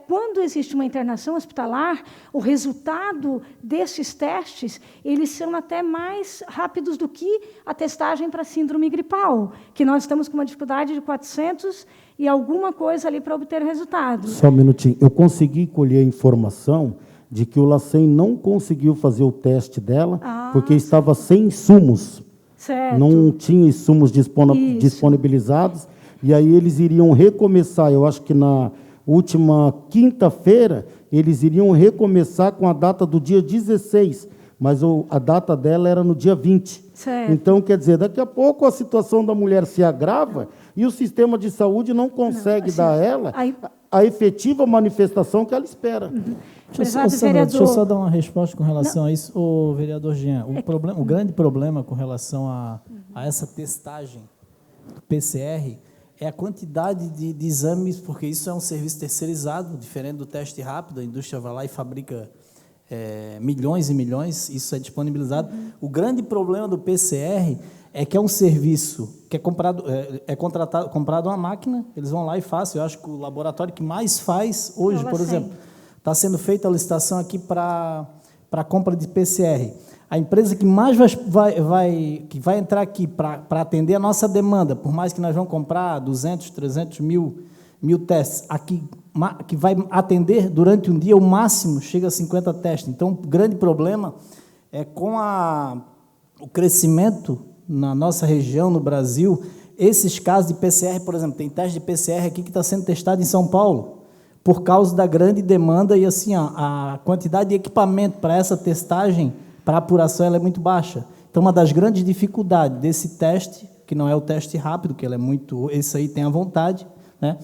quando existe uma internação hospitalar, o resultado desses testes, eles são até mais rápidos do que a testagem para síndrome gripal, que nós estamos com uma dificuldade de 400 e alguma coisa ali para obter resultado. Só um minutinho. Eu consegui colher a informação de que o LACEN não conseguiu fazer o teste dela, porque estava sem insumos. Certo. Não tinha insumos disponibilizados, e aí eles iriam recomeçar, eu acho que na última quinta-feira, eles iriam recomeçar com a data do dia 16, mas a data dela era no dia 20. Certo. Então, quer dizer, daqui a pouco a situação da mulher se agrava e o sistema de saúde não consegue dar a ela a efetiva manifestação que ela espera. Deixa eu só dar uma resposta com relação a isso. O vereador Jean, o grande problema com relação a essa testagem do PCR é a quantidade de exames, porque isso é um serviço terceirizado, diferente do teste rápido, a indústria vai lá e fabrica milhões e milhões, isso é disponibilizado. O grande problema do PCR é que é um serviço que é comprado uma máquina, eles vão lá e fazem. Eu acho que o laboratório que mais faz hoje, por exemplo, está sendo feita a licitação aqui para compra de PCR. a empresa que mais vai entrar aqui para atender a nossa demanda, por mais que nós vamos comprar 200, 300 mil testes, aqui, que vai atender durante um dia, o máximo chega a 50 testes. Então, o grande problema é com o crescimento na nossa região, no Brasil, esses casos de PCR, por exemplo, tem teste de PCR aqui que está sendo testado em São Paulo, por causa da grande demanda e assim, a quantidade de equipamento para essa testagem, para apuração, ela é muito baixa. Então, uma das grandes dificuldades desse teste, que não é o teste rápido, que ele é muito, esse aí tem à vontade, né?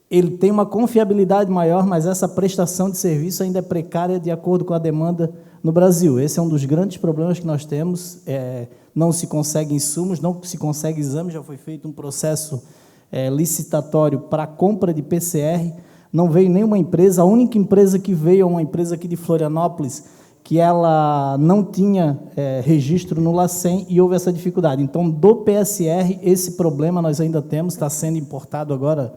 Ele tem uma confiabilidade maior, mas essa prestação de serviço ainda é precária de acordo com a demanda no Brasil. Esse é um dos grandes problemas que nós temos. Não se consegue insumos, não se consegue exame, já foi feito um processo licitatório para a compra de PCR, não veio nenhuma empresa, a única empresa que veio é uma empresa aqui de Florianópolis, que ela não tinha registro no LACEN e houve essa dificuldade. Então, do PSR, esse problema nós ainda temos, está sendo importado agora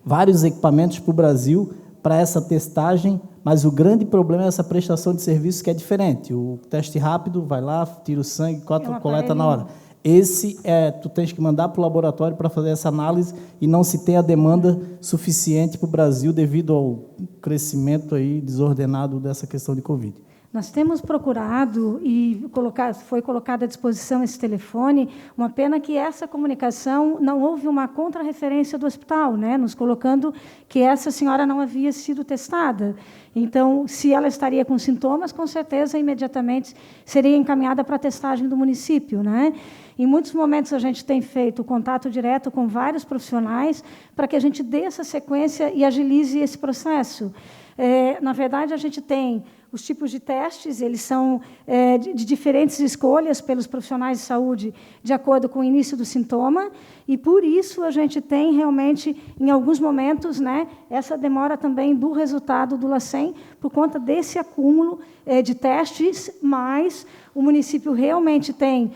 vários equipamentos para o Brasil para essa testagem, mas o grande problema é essa prestação de serviço que é diferente. O teste rápido, vai lá, tira o sangue, coleta na hora. Esse, tu tens que mandar para o laboratório para fazer essa análise e não se tem a demanda suficiente para o Brasil devido ao crescimento aí desordenado dessa questão de Covid. Nós temos procurado e foi colocado à disposição esse telefone, uma pena que essa comunicação não houve uma contrarreferência do hospital, né, nos colocando que essa senhora não havia sido testada. Então, se ela estaria com sintomas, com certeza, imediatamente seria encaminhada para a testagem do município, né? Em muitos momentos, a gente tem feito contato direto com vários profissionais para que a gente dê essa sequência e agilize esse processo. Na verdade, a gente tem os tipos de testes, eles são de diferentes escolhas pelos profissionais de saúde, de acordo com o início do sintoma, e, por isso, a gente tem, realmente, em alguns momentos, né, essa demora também do resultado do LACEN, por conta desse acúmulo de testes, mas o município realmente tem...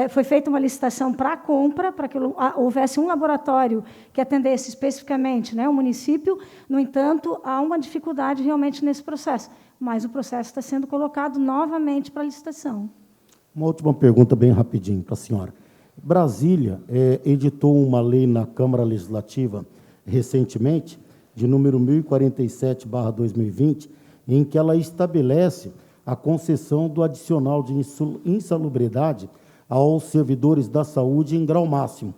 foi feita uma licitação para a compra, para que houvesse um laboratório que atendesse especificamente, né, o município. No entanto, há uma dificuldade realmente nesse processo, mas o processo está sendo colocado novamente para licitação. Uma última pergunta, bem rapidinho, para a senhora. Brasília editou uma lei na Câmara Legislativa recentemente, de número 1047/2020, em que ela estabelece a concessão do adicional de insalubridade aos servidores da saúde em grau máximo.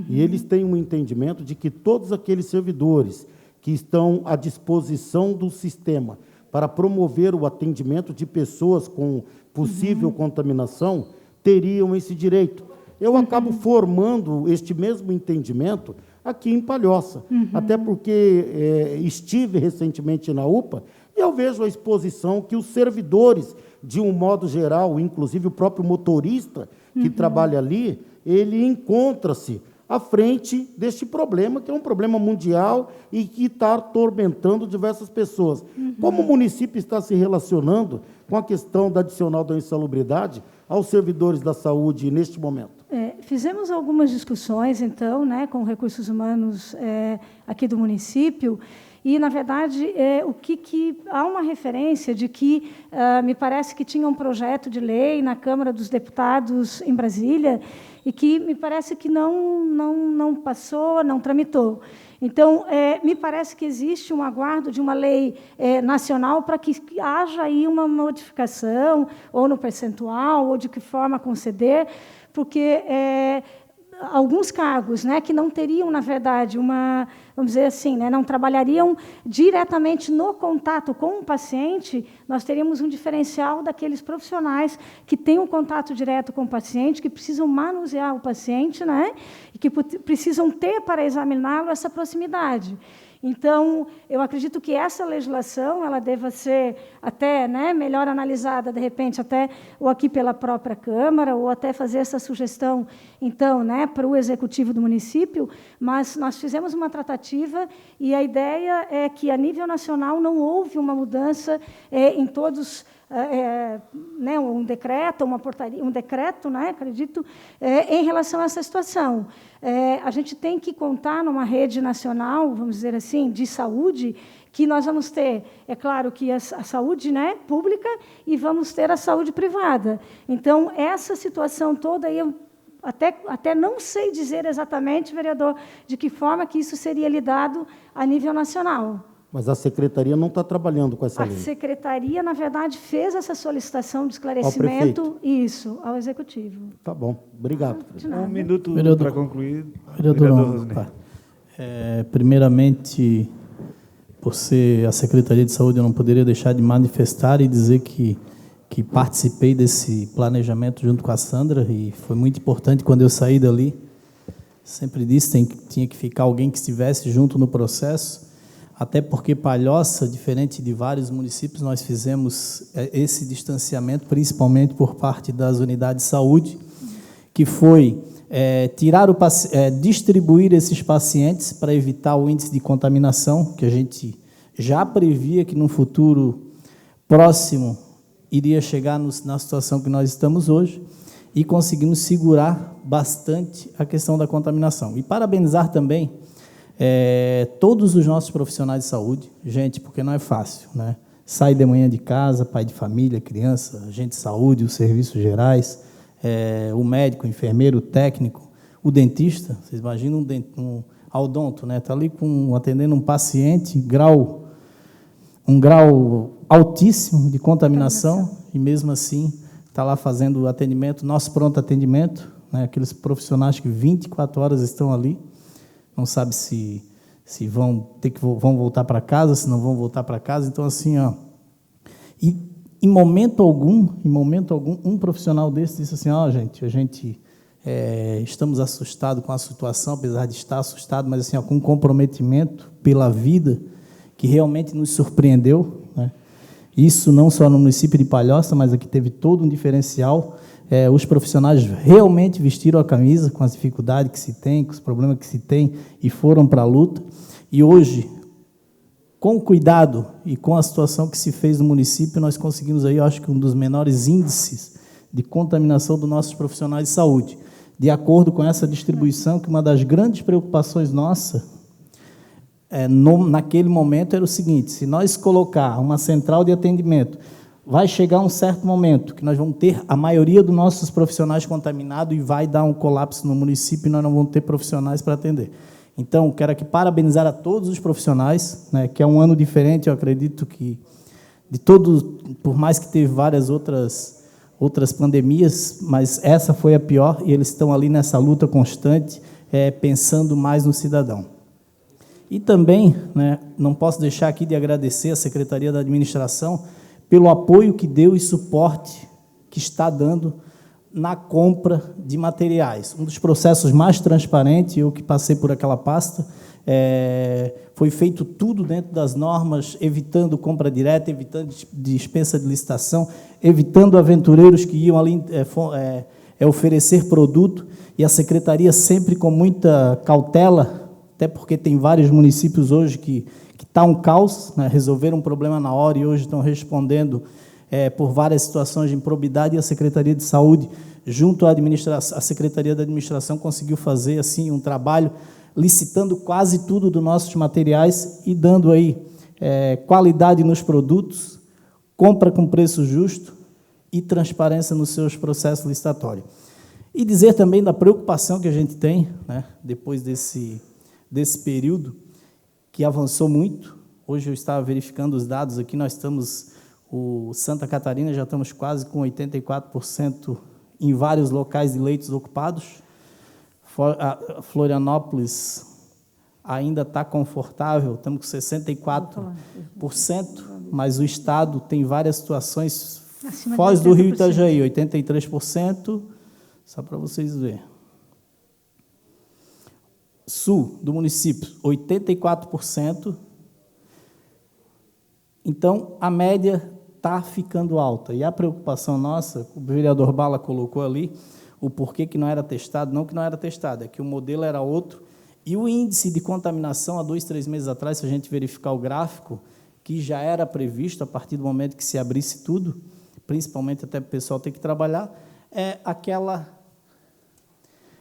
E eles têm um entendimento de que todos aqueles servidores que estão à disposição do sistema para promover o atendimento de pessoas com possível contaminação teriam esse direito. Eu acabo formando este mesmo entendimento aqui em Palhoça, até porque estive recentemente na UPA e eu vejo a exposição que os servidores, de um modo geral, inclusive o próprio motorista que trabalha ali, ele encontra-se à frente deste problema, que é um problema mundial e que está atormentando diversas pessoas. Como o município está se relacionando com a questão da adicional da insalubridade aos servidores da saúde neste momento? Fizemos algumas discussões, então, né, com recursos humanos aqui do município, e, na verdade, há uma referência de que me parece que tinha um projeto de lei na Câmara dos Deputados em Brasília e que me parece que não passou, não tramitou. Então, me parece que existe um aguardo de uma lei nacional para que haja aí uma modificação, ou no percentual, ou de que forma conceder, porque alguns cargos, né, que não teriam, na verdade, vamos dizer assim, né, não trabalhariam diretamente no contato com o paciente, nós teríamos um diferencial daqueles profissionais que têm um contato direto com o paciente, que precisam manusear o paciente, né, e que precisam ter para examiná-lo essa proximidade. Então, eu acredito que essa legislação ela deva ser até, né, melhor analisada, de repente, até ou aqui pela própria Câmara, ou até fazer essa sugestão, então, né, para o Executivo do município, mas nós fizemos uma tratativa e a ideia é que, a nível nacional, não houve uma mudança em todos né, um decreto, uma portaria, um decreto, né, acredito, em relação a essa situação. A gente tem que contar numa rede nacional, vamos dizer assim, de saúde, que nós vamos ter, é claro, que a saúde, né, pública, e vamos ter a saúde privada. Então, essa situação toda aí, eu até não sei dizer exatamente, vereador, de que forma que isso seria lidado a nível nacional. Mas a secretaria não está trabalhando com essa lei. A secretaria, na verdade, fez essa solicitação de esclarecimento, ao executivo. Tá bom, obrigado. Um minuto para concluir. Vereador Rosner. Primeiramente, por ser a Secretaria de Saúde, eu não poderia deixar de manifestar e dizer que participei desse planejamento junto com a Sandra, e foi muito importante quando eu saí dali. Sempre disse que tinha que ficar alguém que estivesse junto no processo, até porque Palhoça, diferente de vários municípios, nós fizemos esse distanciamento, principalmente por parte das unidades de saúde, que foi distribuir esses pacientes para evitar o índice de contaminação, que a gente já previa que no futuro próximo iria chegar na situação que nós estamos hoje, e conseguimos segurar bastante a questão da contaminação. E parabenizar também todos os nossos profissionais de saúde, gente, porque não é fácil, né? Sai de manhã de casa, pai de família, criança, agente de saúde, os serviços gerais, o médico, o enfermeiro, o técnico, o dentista. Vocês imaginam um odonto, né? Está ali atendendo um paciente, um grau altíssimo de contaminação, e mesmo assim está lá fazendo o atendimento, nosso pronto atendimento, né? Aqueles profissionais que 24 horas estão ali, não sabe se vão voltar para casa, se não vão voltar para casa. Então, assim, e em momento algum, um profissional desse disse assim: gente, a gente estamos assustados com a situação, apesar de estar assustado, mas assim, com um comprometimento pela vida que realmente nos surpreendeu, né? Isso não só no município de Palhoça, mas aqui teve todo um diferencial. Os profissionais realmente vestiram a camisa com as dificuldades que se tem, com os problemas que se tem, e foram para a luta. E hoje, com o cuidado e com a situação que se fez no município, nós conseguimos aí, eu acho que um dos menores índices de contaminação dos nossos profissionais de saúde. De acordo com essa distribuição, que uma das grandes preocupações nossa, naquele momento, era o seguinte: se nós colocar uma central de atendimento, vai chegar um certo momento que nós vamos ter a maioria dos nossos profissionais contaminados e vai dar um colapso no município e nós não vamos ter profissionais para atender. Então, quero aqui parabenizar a todos os profissionais, né, que é um ano diferente, eu acredito que, de todos, por mais que teve várias outras pandemias, mas essa foi a pior, e eles estão ali nessa luta constante, pensando mais no cidadão. E também, né, não posso deixar aqui de agradecer à Secretaria da Administração pelo apoio que deu e suporte que está dando na compra de materiais. Um dos processos mais transparentes, eu que passei por aquela pasta, foi feito tudo dentro das normas, evitando compra direta, evitando dispensa de licitação, evitando aventureiros que iam ali oferecer produto, e a Secretaria sempre com muita cautela, até porque tem vários municípios hoje que está um caos, né? Resolveram um problema na hora e hoje estão respondendo por várias situações de improbidade, e a Secretaria de Saúde, junto à Secretaria da Administração, conseguiu fazer assim um trabalho, licitando quase tudo dos nossos materiais e dando aí qualidade nos produtos, compra com preço justo e transparência nos seus processos licitatórios. E dizer também da preocupação que a gente tem, né, depois desse período, que avançou muito. Hoje eu estava verificando os dados aqui, nós estamos, Santa Catarina, já estamos quase com 84% em vários locais de leitos ocupados. Florianópolis ainda está confortável, estamos com 64%, mas o Estado tem várias situações, Foz do Rio e Itajaí, 83%, só para vocês verem. Sul do município, 84%. Então, a média está ficando alta. E a preocupação nossa, o vereador Bala colocou ali, o porquê que não era testado, não que não era testado, é que o modelo era outro, e o índice de contaminação, há 2, 3 meses atrás, se a gente verificar o gráfico, que já era previsto a partir do momento que se abrisse tudo, principalmente até o pessoal ter que trabalhar, é aquela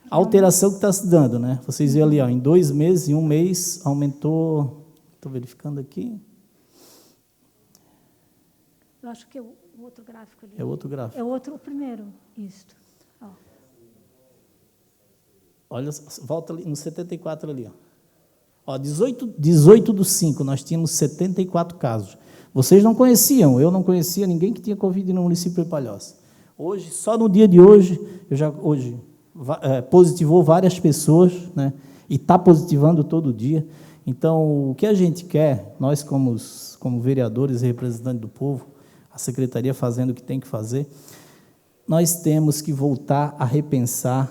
alteração que está se dando, né? Vocês viram ali, ó, em 2 meses, em 1 mês, aumentou, estou verificando aqui. Eu acho que é o outro gráfico ali. É o outro gráfico. É o primeiro, isto. Ó. Olha, volta ali, no 74 ali, ó. 18/5, nós tínhamos 74 casos. Vocês não conheciam, eu não conhecia ninguém que tinha Covid no município de Palhoça. Hoje, só no dia de hoje, positivou várias pessoas, né? E está positivando todo dia. Então, o que a gente quer, nós como vereadores e representantes do povo, a secretaria fazendo o que tem que fazer, nós temos que voltar a repensar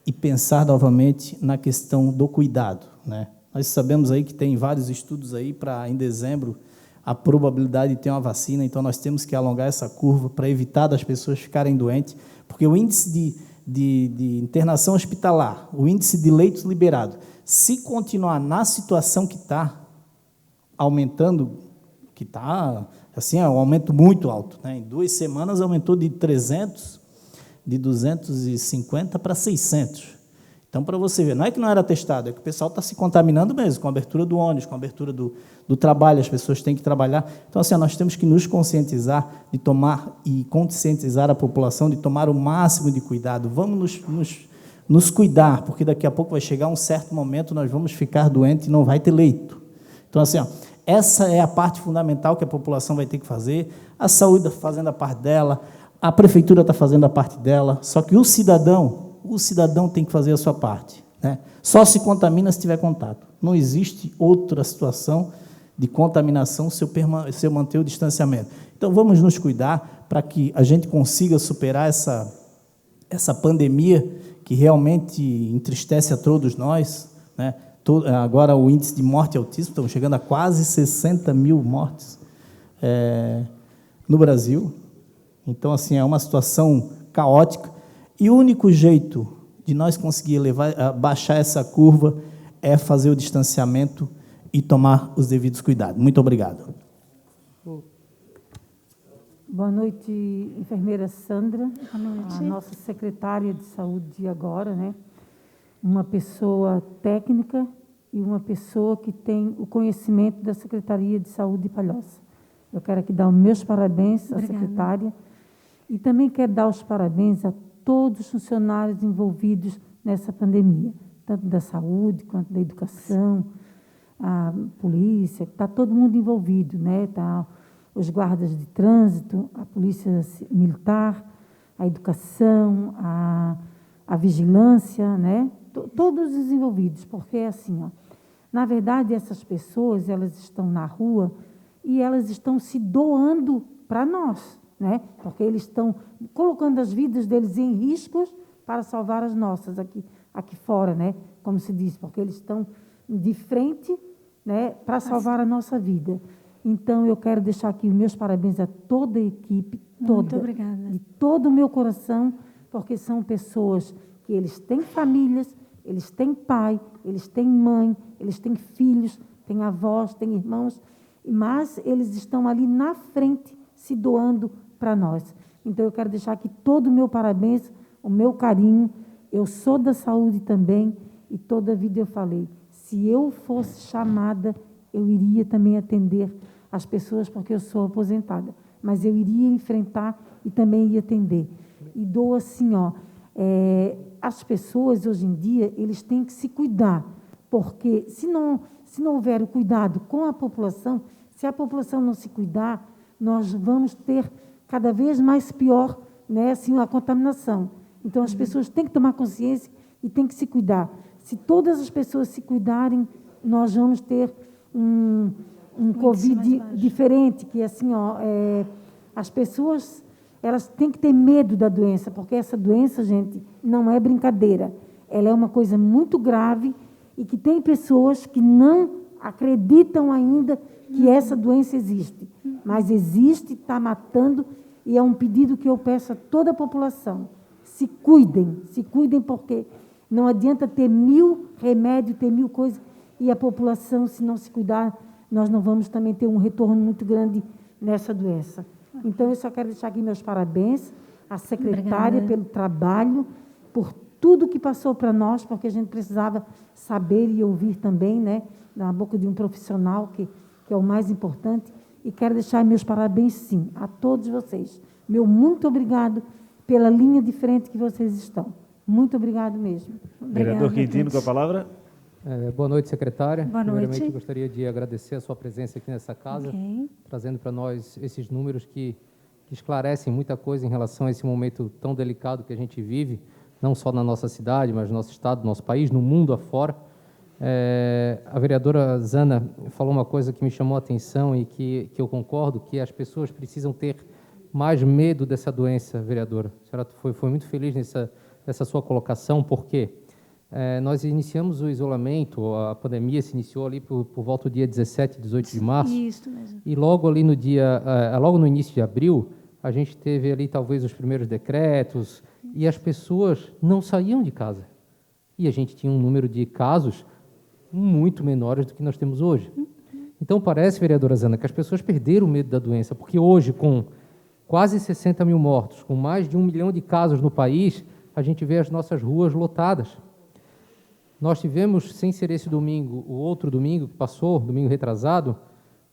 e pensar novamente na questão do cuidado, né? Nós sabemos aí que tem vários estudos aí para, em dezembro, a probabilidade de ter uma vacina, então nós temos que alongar essa curva para evitar das pessoas ficarem doentes, porque o índice de internação hospitalar, o índice de leitos liberados, se continuar na situação que está, aumentando, que está, assim, é um aumento muito alto, né? Em 2 semanas aumentou de 250 para 600. Então, para você ver, não é que não era testado, é que o pessoal está se contaminando mesmo, com a abertura do ônibus, com a abertura do trabalho, as pessoas têm que trabalhar. Então, assim, nós temos que nos conscientizar de tomar e conscientizar a população de tomar o máximo de cuidado. Vamos nos cuidar, porque daqui a pouco vai chegar um certo momento, nós vamos ficar doentes e não vai ter leito. Então, assim, essa é a parte fundamental que a população vai ter que fazer, a saúde está fazendo a parte dela, a prefeitura está fazendo a parte dela, só que o cidadão tem que fazer a sua parte, né? Só se contamina se tiver contato. Não existe outra situação de contaminação se eu manter o distanciamento. Então, vamos nos cuidar para que a gente consiga superar essa pandemia que realmente entristece a todos nós, né? Agora, o índice de morte e autismo, estamos chegando a quase 60 mil mortes no Brasil. Então, assim, é uma situação caótica. E o único jeito de nós conseguir baixar essa curva é fazer o distanciamento e tomar os devidos cuidados. Muito obrigado. Boa noite, enfermeira Sandra. Boa noite. A nossa secretária de saúde agora, né? Uma pessoa técnica e uma pessoa que tem o conhecimento da Secretaria de Saúde de Palhoça. Eu quero aqui dar os meus parabéns à secretária e também quero dar os parabéns a todos os funcionários envolvidos nessa pandemia, tanto da saúde quanto da educação, a polícia, está todo mundo envolvido, né? Tá os guardas de trânsito, a polícia militar, a educação, a vigilância, né? Todos os envolvidos, porque é assim, ó, na verdade, essas pessoas, elas estão na rua e elas estão se doando para nós, né? Porque eles estão colocando as vidas deles em riscos para salvar as nossas aqui fora, né? Como se diz, porque eles estão de frente, né, para salvar a nossa vida. Então, eu quero deixar aqui os meus parabéns a toda a equipe, Muito obrigada. De todo o meu coração, porque são pessoas que eles têm famílias, eles têm pai, eles têm mãe, eles têm filhos, têm avós, têm irmãos, mas eles estão ali na frente se doando para nós. Então, eu quero deixar aqui todo o meu parabéns, o meu carinho. Eu sou da saúde também e toda a vida eu falei, se eu fosse chamada, eu iria também atender as pessoas, porque eu sou aposentada, mas eu iria enfrentar e também ia atender. E dou assim, ó, as pessoas hoje em dia, eles têm que se cuidar, porque se não houver o cuidado com a população, se a população não se cuidar, nós vamos ter cada vez mais pior, né, assim, a contaminação. Então, as pessoas têm que tomar consciência e têm que se cuidar. Se todas as pessoas se cuidarem, nós vamos ter um Covid diferente, que assim, ó, as pessoas, elas têm que ter medo da doença, porque essa doença, gente, não é brincadeira. Ela é uma coisa muito grave e que tem pessoas que não acreditam ainda que essa doença existe. Mas existe, está matando, e é um pedido que eu peço a toda a população. Se cuidem, porque não adianta ter 1000 remédios, ter 1000 coisas, e a população, se não se cuidar, nós não vamos também ter um retorno muito grande nessa doença. Então, eu só quero deixar aqui meus parabéns à secretária Obrigada. pelo trabalho, por tudo que passou para nós, porque a gente precisava saber e ouvir também, né, da boca de um profissional, que é o mais importante. E quero deixar meus parabéns, sim, a todos vocês. Meu muito obrigado pela linha de frente que vocês estão. Muito obrigado mesmo. Vereador Quintino, com a palavra. Boa noite, secretária. Boa noite. Primeiramente, gostaria de agradecer a sua presença aqui nessa casa, Ok. trazendo para nós esses números que esclarecem muita coisa em relação a esse momento tão delicado que a gente vive, não só na nossa cidade, mas no nosso estado, no nosso país, no mundo afora. A vereadora Zana falou uma coisa que me chamou a atenção e que eu concordo, que as pessoas precisam ter mais medo dessa doença, vereadora. A senhora foi muito feliz nessa sua colocação, porque nós iniciamos o isolamento, a pandemia se iniciou ali por volta do dia 17, 18 de março. Isso mesmo. E logo ali logo no início de abril, a gente teve ali talvez os primeiros decretos e as pessoas não saíam de casa. E a gente tinha um número de casos muito menores do que nós temos hoje. Então parece, vereadora Zana, que as pessoas perderam o medo da doença, porque hoje, com quase 60 mil mortos, com mais de 1 milhão de casos no país, a gente vê as nossas ruas lotadas. Nós tivemos, sem ser esse domingo, o outro domingo que passou, domingo retrasado,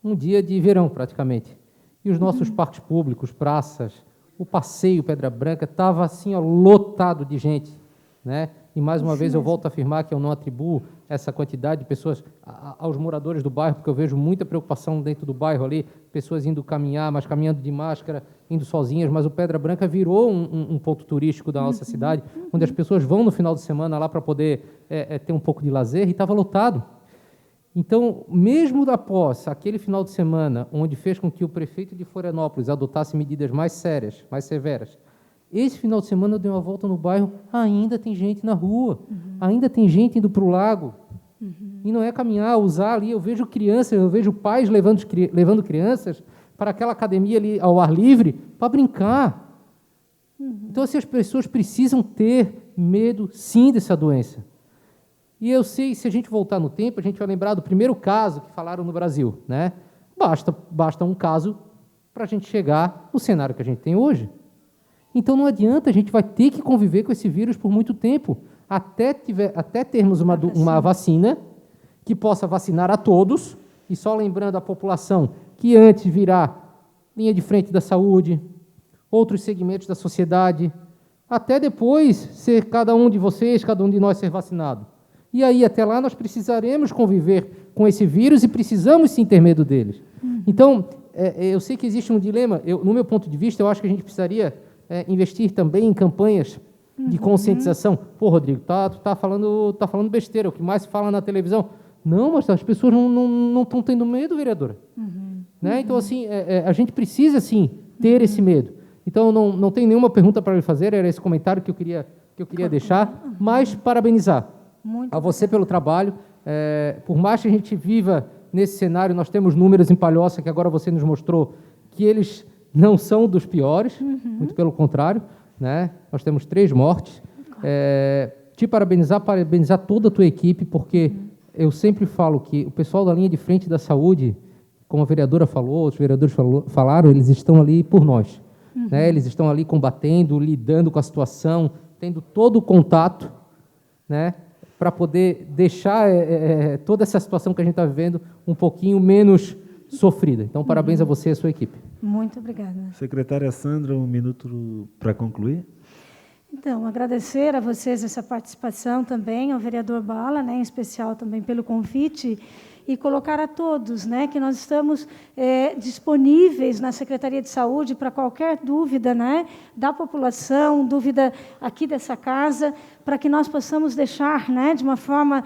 um dia de verão praticamente. E os nossos parques públicos, praças, o passeio Pedra Branca, estava assim, ó, lotado de gente, né? E mais uma vez eu volto a afirmar que eu não atribuo essa quantidade de pessoas aos moradores do bairro, porque eu vejo muita preocupação dentro do bairro ali, pessoas indo caminhar, mas caminhando de máscara, indo sozinhas, mas o Pedra Branca virou um ponto turístico da nossa cidade, onde as pessoas vão no final de semana lá para poder ter um pouco de lazer, e estava lotado. Então, mesmo após aquele final de semana, onde fez com que o prefeito de Florianópolis adotasse medidas mais sérias, mais severas, esse final de semana eu dei uma volta no bairro, ainda tem gente na rua, ainda tem gente indo para o lago. E não é caminhar, usar ali, eu vejo crianças, eu vejo pais levando crianças para aquela academia ali ao ar livre para brincar. Então, assim, as pessoas precisam ter medo, sim, dessa doença. E eu sei, se a gente voltar no tempo, a gente vai lembrar do primeiro caso que falaram no Brasil, né? Basta um caso para a gente chegar no cenário que a gente tem hoje. Então, não adianta, a gente vai ter que conviver com esse vírus por muito tempo, até termos uma vacina que possa vacinar a todos, e só lembrando a população que antes virá linha de frente da saúde, outros segmentos da sociedade, até depois ser cada um de vocês, cada um de nós ser vacinado. E aí, até lá, nós precisaremos conviver com esse vírus e precisamos sim ter medo deles. Então, eu sei que existe um dilema, no meu ponto de vista, eu acho que a gente precisaria investir também em campanhas de conscientização. Pô, Rodrigo, tu tá falando besteira, o que mais se fala na televisão. Não, mas as pessoas não estão tendo medo, vereadora. Né? Então, assim, a gente precisa, sim, ter esse medo. Então, não tem nenhuma pergunta para lhe fazer, era esse comentário que eu queria deixar, mas parabenizar a você pelo trabalho. Por mais que a gente viva nesse cenário, nós temos números em Palhoça, que agora você nos mostrou, que eles não são dos piores, muito pelo contrário, né? Nós temos 3 mortes. Te parabenizar toda a tua equipe, porque eu sempre falo que o pessoal da linha de frente da saúde, como a vereadora falou, os vereadores falaram, eles estão ali por nós. Né? Eles estão ali combatendo, lidando com a situação, tendo todo o contato, né? Para poder deixar toda essa situação que a gente está vivendo um pouquinho menos sofrida. Então, parabéns a você e a sua equipe. Muito obrigada. Secretária Sandra, 1 minuto para concluir. Então, agradecer a vocês essa participação também, ao vereador Bala, né, em especial também pelo convite, e colocar a todos, né, que nós estamos disponíveis na Secretaria de Saúde para qualquer dúvida, né, da população, dúvida aqui dessa casa, para que nós possamos deixar, né, de uma forma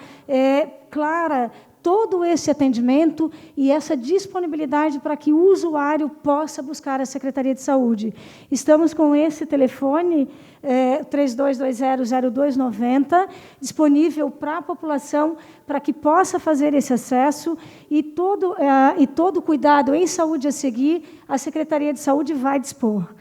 clara todo esse atendimento e essa disponibilidade para que o usuário possa buscar a Secretaria de Saúde. Estamos com esse telefone, 3220-0290, disponível para a população, para que possa fazer esse acesso, e todo cuidado em saúde a seguir, a Secretaria de Saúde vai dispor.